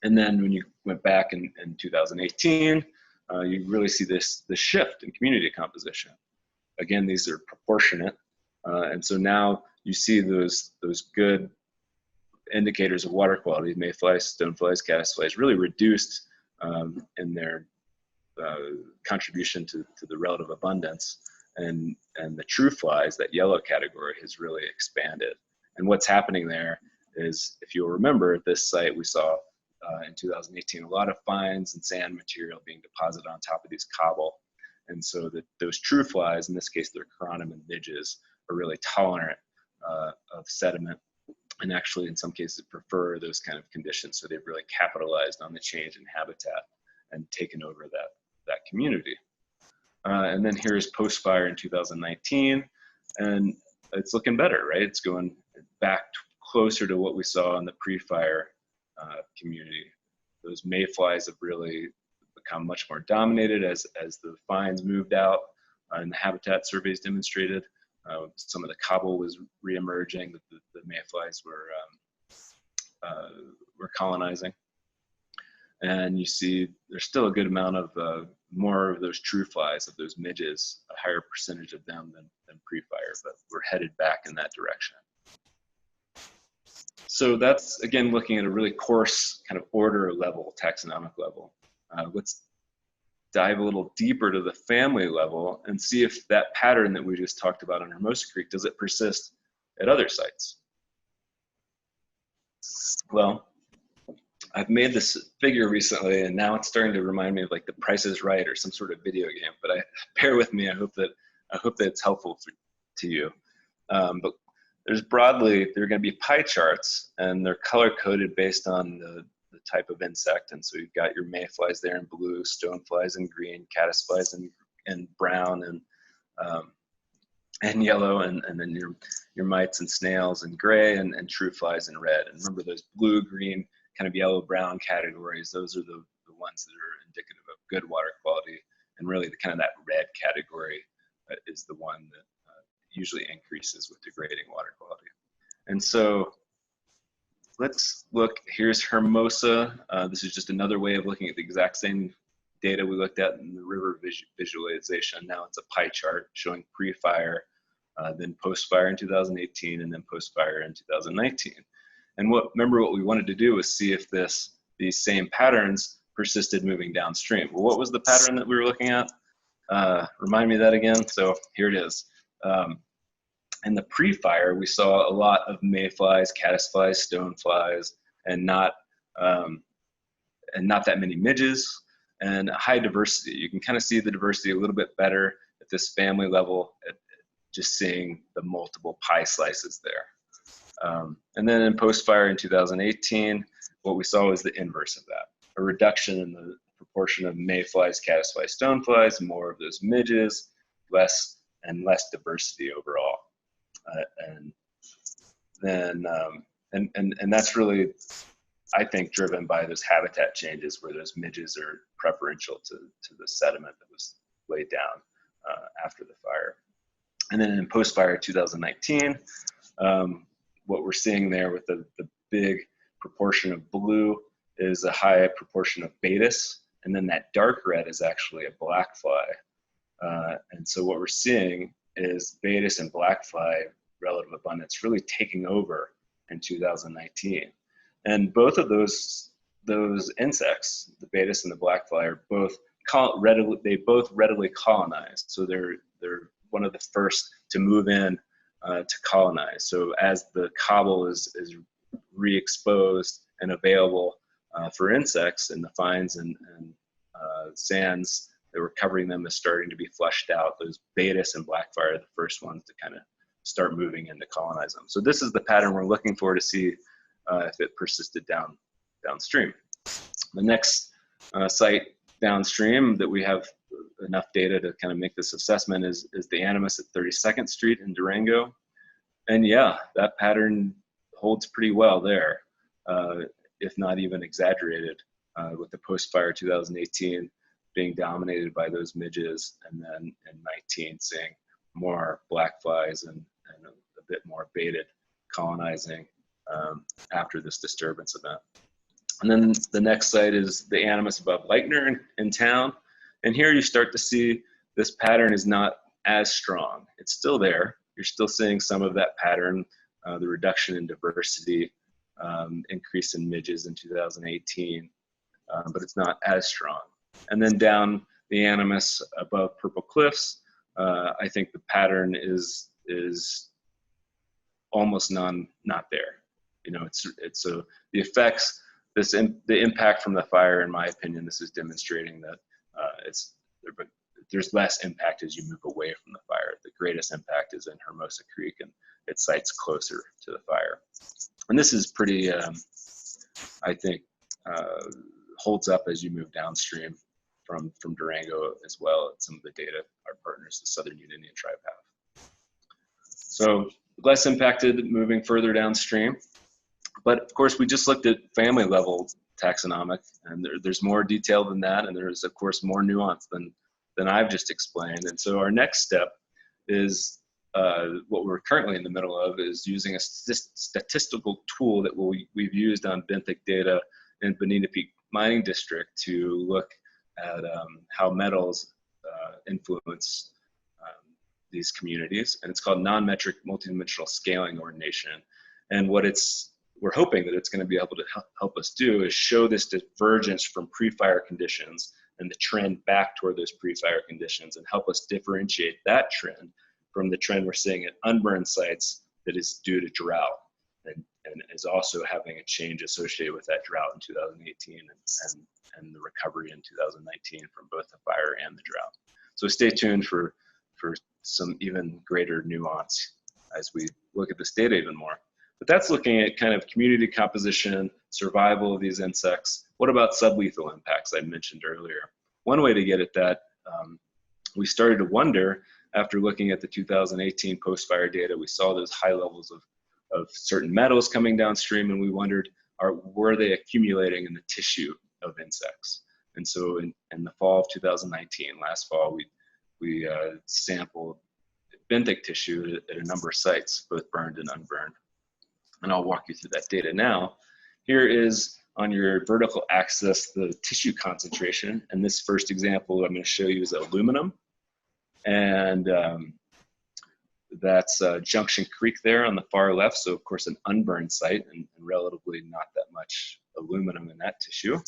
[SPEAKER 3] And then when you went back in 2018, you really see this shift in community composition. Again, these are proportionate, and so now you see those good indicators of water quality, mayflies, stoneflies, caddisflies, really reduced in their contribution to the relative abundance, and the true flies, that yellow category, has really expanded. And what's happening there is, if you'll remember, at this site we saw in 2018 a lot of fines and sand material being deposited on top of these cobble, and so those true flies, in this case they're chironomid and midges, are really tolerant of sediment, and actually in some cases prefer those kind of conditions. So they've really capitalized on the change in habitat and taken over that community. And then here's post-fire in 2019, and it's looking better, right? It's going back closer to what we saw in the pre-fire community. Those mayflies have really become much more dominated as the fines moved out, and the habitat surveys demonstrated. Some of the cobble was re-emerging, that the mayflies were colonizing. And you see there's still a good amount of more of those true flies, of those midges, a higher percentage of them than pre-fire, but we're headed back in that direction. So that's, again, looking at a really coarse kind of order level, taxonomic level. Let's dive a little deeper to the family level and see if that pattern that we just talked about on Hermosa Creek, does it persist at other sites? Well, I've made this figure recently, and now it's starting to remind me of like The Price is Right or some sort of video game, but bear with me. I hope that it's helpful to you. But there's broadly, there are going to be pie charts, and they're color coded based on the type of insect. And so you've got your mayflies there in blue, stoneflies in green, caddisflies in brown and yellow, and then your mites and snails in gray, and true flies in red. And remember, those blue, green, kind of yellow, brown categories, those are the ones that are indicative of good water quality. And really the kind of that red category is the one that usually increases with degrading water quality. And so let's look, here's Hermosa. This is just another way of looking at the exact same data we looked at in the river visualization. Now it's a pie chart showing pre-fire, then post-fire in 2018, and then post-fire in 2019. And remember what we wanted to do was see if these same patterns persisted moving downstream. Well, what was the pattern that we were looking at? Remind me of that again. So here it is. In the pre-fire, we saw a lot of mayflies, caddisflies, stoneflies, and not that many midges, and high diversity. You can kind of see the diversity a little bit better at this family level, at just seeing the multiple pie slices there. And then in post-fire in 2018, what we saw was the inverse of that, a reduction in the proportion of mayflies, caddisflies, stoneflies, more of those midges, less diversity overall. And that's really, I think, driven by those habitat changes where those midges are preferential to the sediment that was laid down after the fire. And then in post-fire 2019, what we're seeing there with the big proportion of blue is a high proportion of Baetis, and then that dark red is actually a black fly. And so what we're seeing is Baetis and black fly relative abundance really taking over in 2019. And both of those insects, the Baetis and the black fly, are both readily colonize. So they're one of the first to move in to colonize. So as the cobble is re-exposed and available for insects, and the fines and sands that were covering them is starting to be flushed out, those Baetis and black fly are the first ones to kind of start moving in to colonize them. So this is the pattern we're looking for to see if it persisted downstream. The next site downstream that we have enough data to kind of make this assessment is the ANIMAS at 32nd Street in Durango. And yeah, that pattern holds pretty well there, if not even exaggerated, with the post-fire 2018 being dominated by those midges, and then in 19 seeing more black flies and a bit more baited colonizing after this disturbance event. And then the next site is the ANIMAS above Leitner in town. And here you start to see this pattern is not as strong. It's still there. You're still seeing some of that pattern, the reduction in diversity, increase in midges in 2018, but it's not as strong. And then down the ANIMAS above Purple Cliffs, I think the pattern is almost not there. You know, it's so the effects, the impact from the fire, in my opinion, this is demonstrating that there's less impact as you move away from the fire. The greatest impact is in Hermosa Creek and its sites closer to the fire. And this is pretty, I think, holds up as you move downstream from Durango as well as some of the data our partners, the Southern Ute Indian Tribe, have. So less impacted moving further downstream. But of course, we just looked at family level taxonomic, and there's more detail than that, and there's of course more nuance than I've just explained. And so our next step is what we're currently in the middle of, is using a statistical tool that we've used on benthic data in Bonita Peak Mining District to look at how metals influence these communities. And it's called non-metric multidimensional scaling ordination. And what we're hoping that it's going to be able to help us do is show this divergence from pre-fire conditions and the trend back toward those pre-fire conditions, and help us differentiate that trend from the trend we're seeing at unburned sites that is due to drought and is also having a change associated with that drought in 2018 and the recovery in 2019 from both the fire and the drought. So stay tuned for some even greater nuance as we look at this data even more. But that's looking at kind of community composition, survival of these insects. What about sublethal impacts I mentioned earlier? One way to get at that, we started to wonder after looking at the 2018 post-fire data, we saw those high levels of certain metals coming downstream, and we wondered, were they accumulating in the tissue of insects? And so in the fall of 2019, last fall, we sampled benthic tissue at a number of sites, both burned and unburned. And I'll walk you through that data now. Here is on your vertical axis the tissue concentration, and this first example I'm going to show you is aluminum, and that's Junction Creek there on the far left, so of course an unburned site and relatively not that much aluminum in that tissue.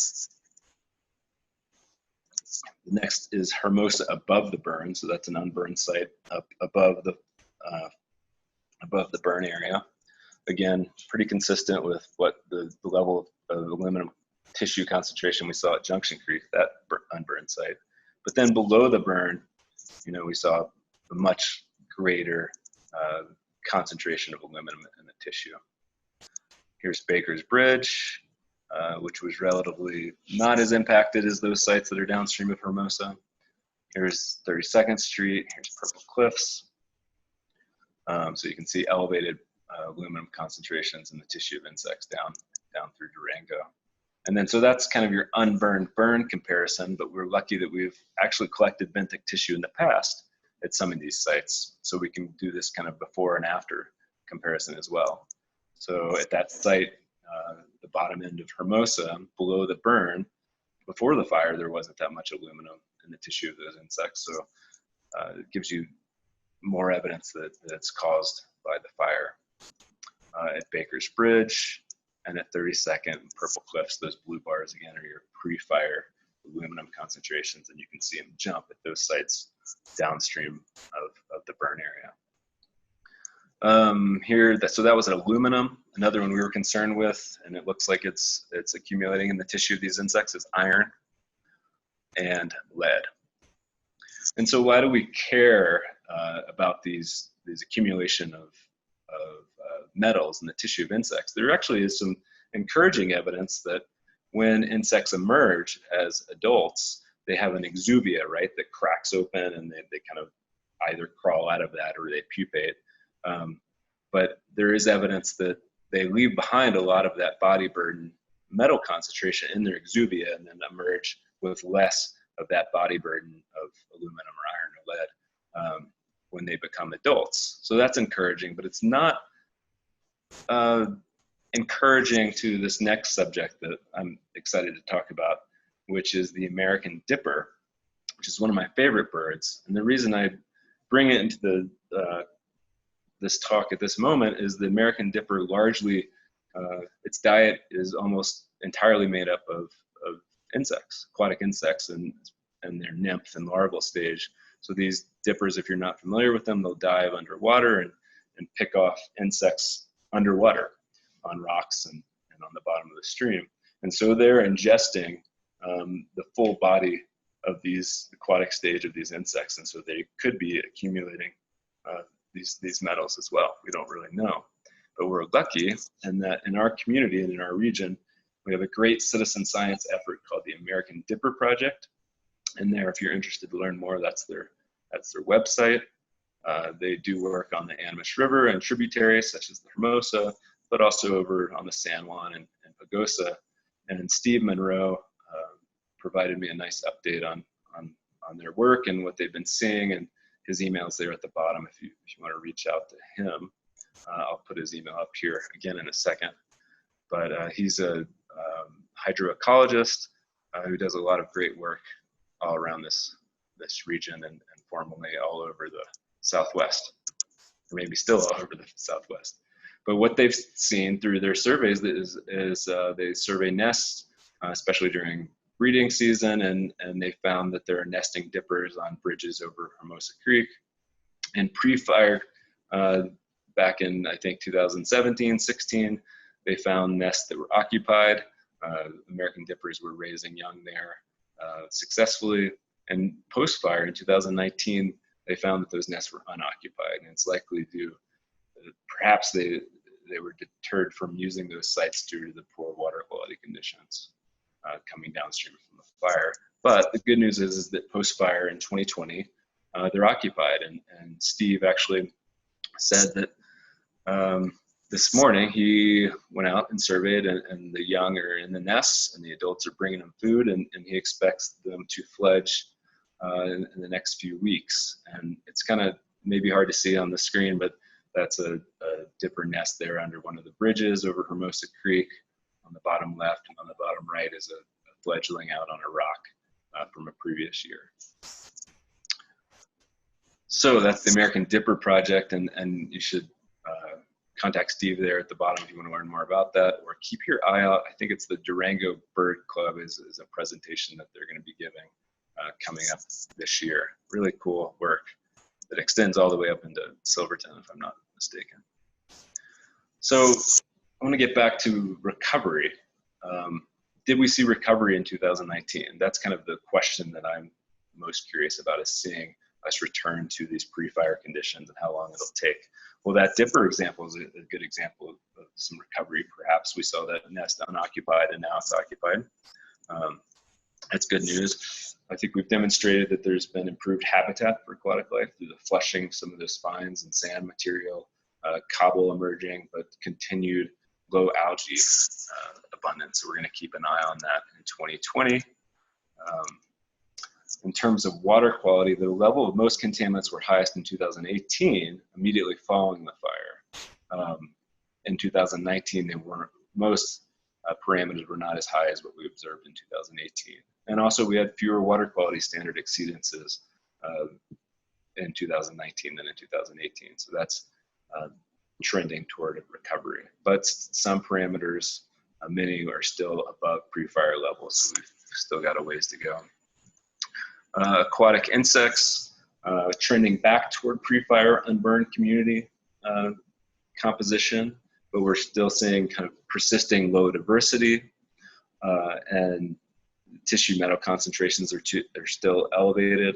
[SPEAKER 3] The next is Hermosa above the burn, so that's an unburned site up above the burn area. Again, pretty consistent with what the level of aluminum tissue concentration we saw at Junction Creek, that unburned site. But then below the burn, you know, we saw a much greater concentration of aluminum in the tissue. Here's Baker's Bridge, which was relatively not as impacted as those sites that are downstream of Hermosa. Here's 32nd Street, here's Purple Cliffs. So you can see elevated aluminum concentrations in the tissue of insects down through Durango. And then, so that's kind of your unburned burn comparison, but we're lucky that we've actually collected benthic tissue in the past at some of these sites. So we can do this kind of before and after comparison as well. So at that site, the bottom end of Hermosa, below the burn, before the fire, there wasn't that much aluminum in the tissue of those insects. So it gives you more evidence that it's caused by the fire. At Baker's Bridge and at 32nd and Purple Cliffs, those blue bars again are your pre-fire aluminum concentrations, and you can see them jump at those sites downstream of the burn area. So that was aluminum. Another one we were concerned with, and it looks like it's accumulating in the tissue of these insects, is iron and lead. And so why do we care about these accumulation of metals in the tissue of insects? There actually is some encouraging evidence that when insects emerge as adults, they have an exuvia, right, that cracks open, and they kind of either crawl out of that or they pupate. But there is evidence that they leave behind a lot of that body burden metal concentration in their exuvia and then emerge with less of that body burden of aluminum or iron or lead when they become adults. So that's encouraging, but it's not encouraging to this next subject that I'm excited to talk about, which is the American dipper, which is one of my favorite birds. And the reason I bring it into this talk at this moment is the American dipper largely, its diet is almost entirely made up of insects, aquatic insects, and their nymph and larval stage. So these dippers, if you're not familiar with them, they'll dive underwater and pick off insects underwater on rocks and on the bottom of the stream. And so they're ingesting the full body of these aquatic stage of these insects. And so they could be accumulating these metals as well. We don't really know, but we're lucky in that in our community and in our region, we have a great citizen science effort called the American Dipper Project. And there, if you're interested to learn more, that's their website. They do work on the Animas River and tributaries such as the Hermosa, but also over on the San Juan and Pagosa. And Steve Monroe provided me a nice update on their work and what they've been seeing, and his email's there at the bottom if you want to reach out to him. I'll put his email up here again in a second. But he's a hydroecologist who does a lot of great work all around this region and formerly all over the Southwest, or maybe still all over the Southwest. But what they've seen through their surveys is they survey nests, especially during breeding season, and they found that there are nesting dippers on bridges over Hermosa Creek. And pre-fire, back in, I think, 2017, 16, they found nests that were occupied. American dippers were raising young there successfully. And post-fire in 2019, they found that those nests were unoccupied. And it's likely due, perhaps they were deterred from using those sites due to the poor water quality conditions coming downstream from the fire. But the good news is that post-fire in 2020, they're occupied. And Steve actually said that this morning he went out and surveyed, and the young are in the nests and the adults are bringing them food, and he expects them to fledge in the next few weeks. And it's kind of maybe hard to see on the screen, but that's a dipper nest there under one of the bridges over Hermosa Creek. On the bottom left and on the bottom right is a fledgling out on a rock from a previous year. So that's the American Dipper Project, and you should contact Steve there at the bottom if you want to learn more about that, or keep your eye out. I think it's the Durango Bird Club is a presentation that they're going to be giving coming up this year. Really cool work that extends all the way up into Silverton, if I'm not mistaken. So I want to get back to recovery. Did we see recovery in 2019? That's kind of the question that I'm most curious about, is seeing us return to these pre-fire conditions and how long it'll take. Well, that dipper example is a good example of some recovery. Perhaps we saw that nest unoccupied and now it's occupied. That's good news. I think we've demonstrated that there's been improved habitat for aquatic life through the flushing some of the spines and sand material, cobble emerging, but continued low algae abundance. So we're going to keep an eye on that in 2020. In terms of water quality, the level of most contaminants were highest in 2018, immediately following the fire. In 2019, they weren't. Most parameters were not as high as what we observed in 2018. And also, we had fewer water quality standard exceedances in 2019 than in 2018. So that's trending toward a recovery. But some parameters, many are still above pre-fire levels, so we've still got a ways to go. Aquatic insects trending back toward pre-fire unburned community composition, but we're still seeing kind of persisting low diversity, and tissue metal concentrations are still elevated.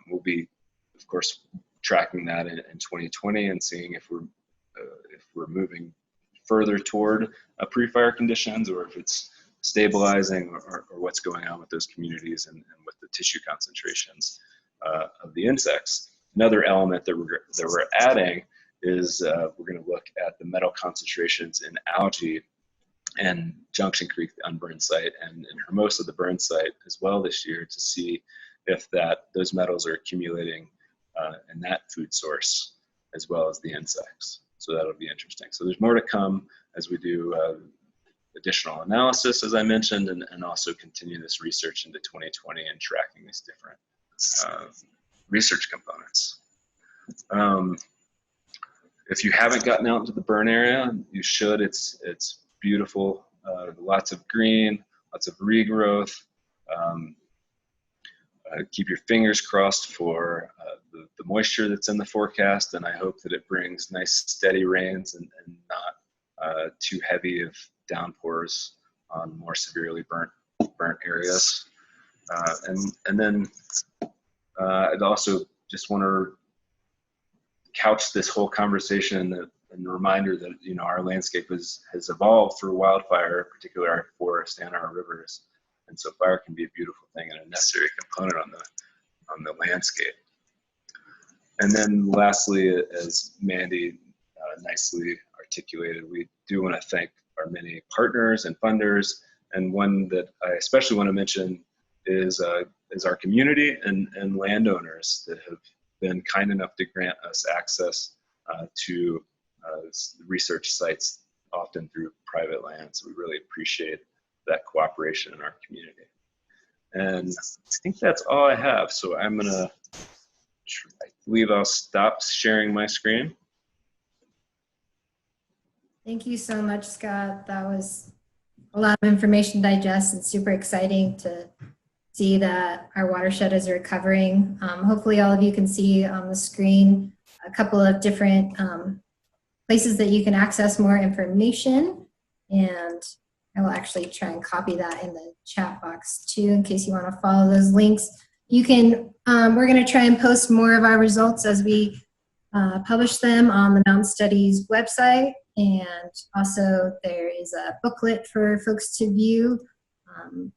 [SPEAKER 3] We'll be, of course, tracking that in 2020 and seeing if we're moving further toward pre-fire conditions, or if it's stabilizing, or what's going on with those communities and with the tissue concentrations of the insects. Another element that we're adding is we're going to look at the metal concentrations in algae and Junction Creek, the unburned site, and in Hermosa, the burned site, as well this year, to see if those metals are accumulating in that food source as well as the insects. So that'll be interesting. So there's more to come as we do additional analysis, as I mentioned, and also continue this research into 2020 and tracking these different research components. If you haven't gotten out into the burn area, you should. It's beautiful, lots of green, lots of regrowth. Keep your fingers crossed for the moisture that's in the forecast, and I hope that it brings nice steady rains and not too heavy of downpours on more severely burnt areas. And then I'd also just want to couch this whole conversation in the reminder that, you know, our landscape has evolved through wildfire, particularly our forest and our rivers, and so fire can be a beautiful thing and a necessary component on the landscape. And then lastly, as Mandy nicely articulated, we do want to thank our many partners and funders, and one that I especially want to mention is our community and landowners that have been kind enough to grant us access to research sites, often through private land. So we really appreciate that cooperation in our community. And I think that's all I have. So I believe I'll stop sharing my screen.
[SPEAKER 1] Thank you so much, Scott. That was a lot of information to digest and super exciting to see that our watershed is recovering. Hopefully all of you can see on the screen a couple of different places that you can access more information. And I will actually try and copy that in the chat box too, in case you want to follow those links. You can, we're going to try and post more of our results as we publish them on the Mountain Studies website. And also there is a booklet for folks to view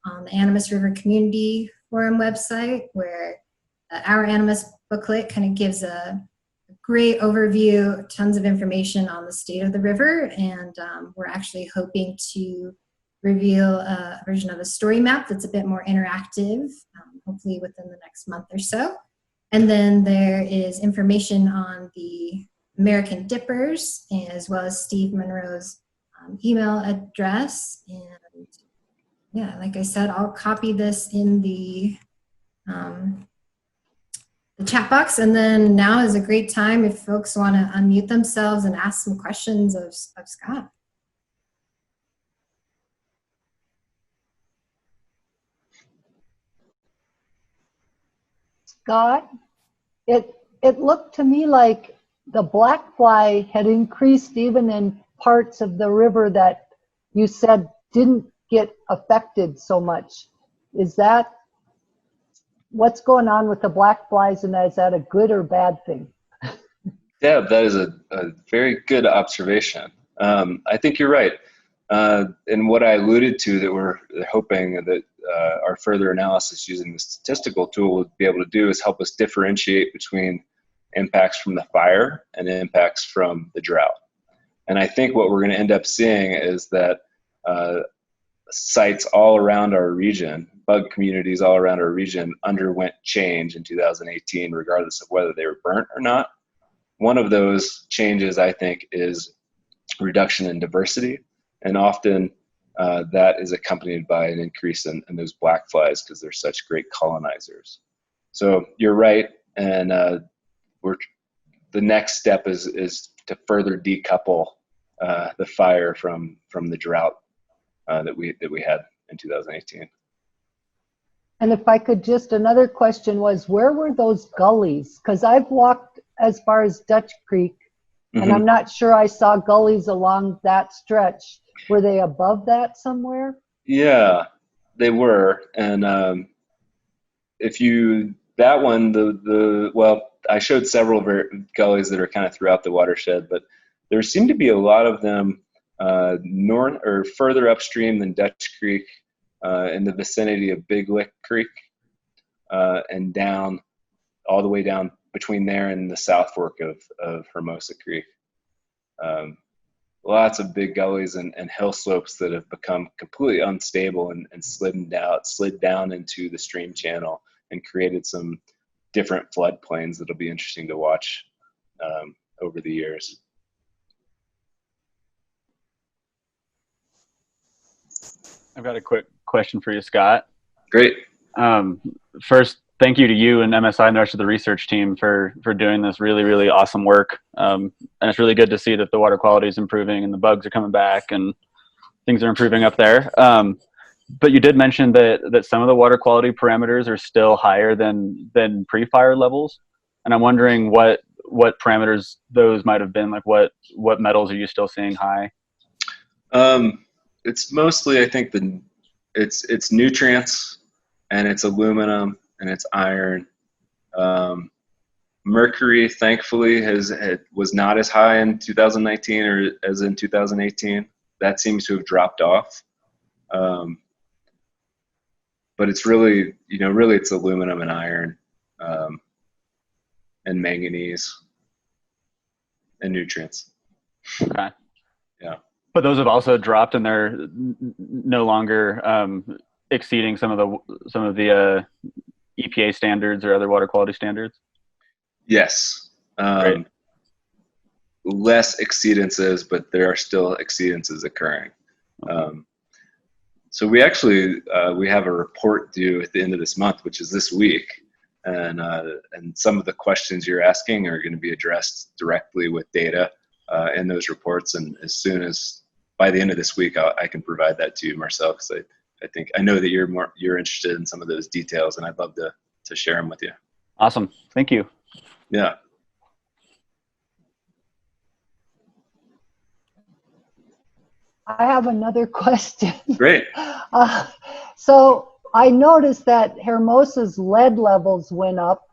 [SPEAKER 1] on the Animas River Community Forum website, where our Animas booklet kind of gives a great overview, tons of information on the state of the river, and we're actually hoping to reveal a version of a story map that's a bit more interactive, hopefully within the next month or so. And then there is information on the American dippers, as well as Steve Monroe's email address. And yeah, like I said, I'll copy this in the chat box. And then now is a great time if folks want to unmute themselves and ask some questions of Scott.
[SPEAKER 2] Scott, it looked to me like the black fly had increased even in parts of the river that you said didn't get affected so much. Is that what's going on with the black flies, and is that a good or bad thing?
[SPEAKER 3] Deb, that is a very good observation. I think you're right. And what I alluded to that we're hoping that our further analysis using the statistical tool will be able to do is help us differentiate between impacts from the fire and impacts from the drought. And I think what we're going to end up seeing is that sites all around our region, bug communities all around our region, underwent change in 2018, regardless of whether they were burnt or not. One of those changes, I think, is reduction in diversity, and often that is accompanied by an increase in those black flies because they're such great colonizers. So you're right, and the next step is to further decouple the fire from the drought that we had in 2018.
[SPEAKER 2] And if I could just, another question was, where were those gullies? Because I've walked as far as Dutch Creek, and I'm not sure I saw gullies along that stretch. Were they above that somewhere?
[SPEAKER 3] Yeah, they were. And that one, well, I showed several gullies that are kind of throughout the watershed, but there seemed to be a lot of them north or further upstream than Dutch Creek, in the vicinity of Big Lick Creek, and down all the way down between there and the South Fork of Hermosa Creek. Lots of big gullies and hill slopes that have become completely unstable and slid down into the stream channel and created some different floodplains that'll be interesting to watch over the years.
[SPEAKER 5] I've got a quick question for you, Scott.
[SPEAKER 3] Great.
[SPEAKER 5] First, thank you to you and MSI and the rest of the research team for doing this really, really awesome work. And it's really good to see that the water quality is improving and the bugs are coming back and things are improving up there. But you did mention that some of the water quality parameters are still higher than pre-fire levels. And I'm wondering what parameters those might have been. Like what metals are you still seeing high?
[SPEAKER 3] It's mostly, I think, it's nutrients, and it's aluminum, and it's iron. Mercury, thankfully, was not as high in 2019 or as in 2018. That seems to have dropped off. But it's really, it's aluminum and iron, and manganese and nutrients.
[SPEAKER 5] Okay.
[SPEAKER 3] Yeah.
[SPEAKER 5] But those have also dropped, and they're no longer exceeding some of the EPA standards or other water quality standards.
[SPEAKER 3] Yes. Less exceedances, but there are still exceedances occurring. So we actually we have a report due at the end of this month, which is this week, and some of the questions you're asking are going to be addressed directly with data in those reports. And as soon as by the end of this week, I can provide that to you, Marcel, because I know that you're interested in some of those details, and I'd love to share them with you.
[SPEAKER 5] Awesome. Thank you.
[SPEAKER 3] Yeah.
[SPEAKER 2] I have another question.
[SPEAKER 3] Great.
[SPEAKER 2] So I noticed that Hermosa's lead levels went up,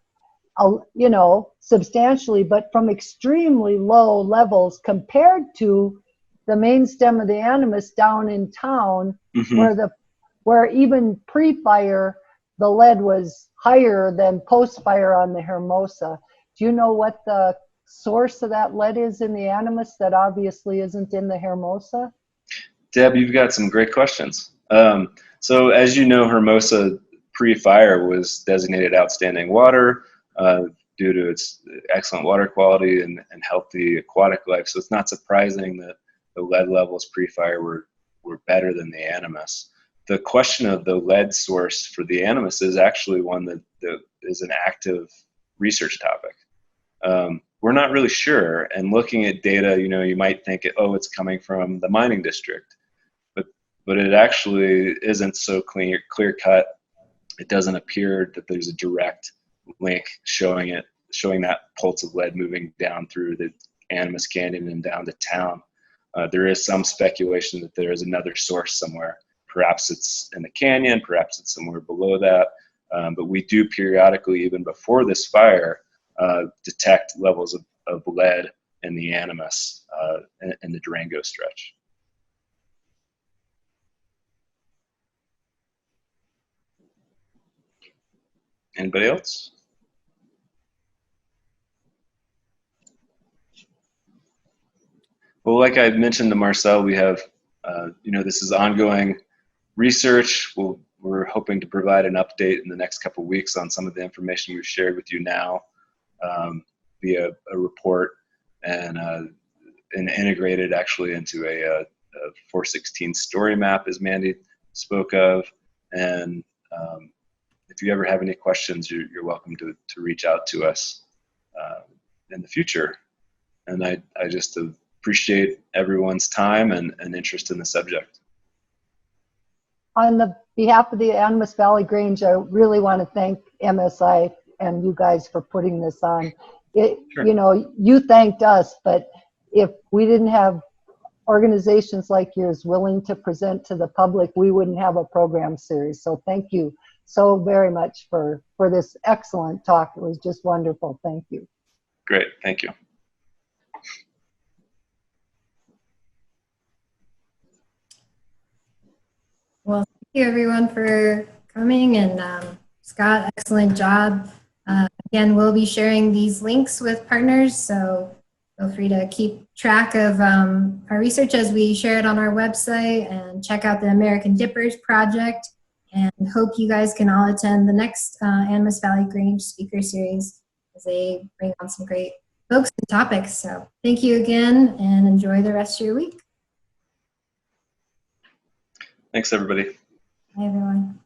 [SPEAKER 2] substantially, but from extremely low levels compared to the main stem of the Animas down in town, where even pre-fire the lead was higher than post-fire on the Hermosa. Do you know what the source of that lead is in the Animas that obviously isn't in the Hermosa?
[SPEAKER 3] Deb, you've got some great questions. So as you know, Hermosa pre-fire was designated outstanding water due to its excellent water quality and healthy aquatic life. So it's not surprising that the lead levels pre-fire were better than the Animas. The question of the lead source for the Animas is actually one that is an active research topic. We're not really sure, and looking at data, you might think, oh, it's coming from the mining district, but it actually isn't so clear cut. It doesn't appear that there's a direct link showing that pulse of lead moving down through the Animas Canyon and down to town. There is some speculation that there is another source somewhere. Perhaps it's in the canyon, perhaps it's somewhere below that. But we do periodically, even before this fire, detect levels of lead in the ANIMAS in the Durango stretch. Anybody else? Well, like I mentioned to Marcel, we have, this is ongoing research. We're hoping to provide an update in the next couple of weeks on some of the information we've shared with you now via a report and integrated actually into a 416 story map, as Mandy spoke of. And if you ever have any questions, you're welcome to reach out to us in the future. And I just appreciate everyone's time and interest in the subject.
[SPEAKER 2] On the behalf of the Animas Valley Grange, I really want to thank MSI and you guys for putting this on.
[SPEAKER 3] Sure.
[SPEAKER 2] You know, you thanked us, but if we didn't have organizations like yours willing to present to the public, we wouldn't have a program series. So thank you so very much for this excellent talk. It was just wonderful. Thank you.
[SPEAKER 3] Great, thank you.
[SPEAKER 1] Well, thank you everyone for coming, and Scott, excellent job. Again, we'll be sharing these links with partners, so feel free to keep track of our research as we share it on our website, and check out the American Dippers Project, and hope you guys can all attend the next Animas Valley Grange speaker series as they bring on some great folks and topics. So thank you again, and enjoy the rest of your week.
[SPEAKER 3] Thanks, everybody.
[SPEAKER 1] Bye, everyone.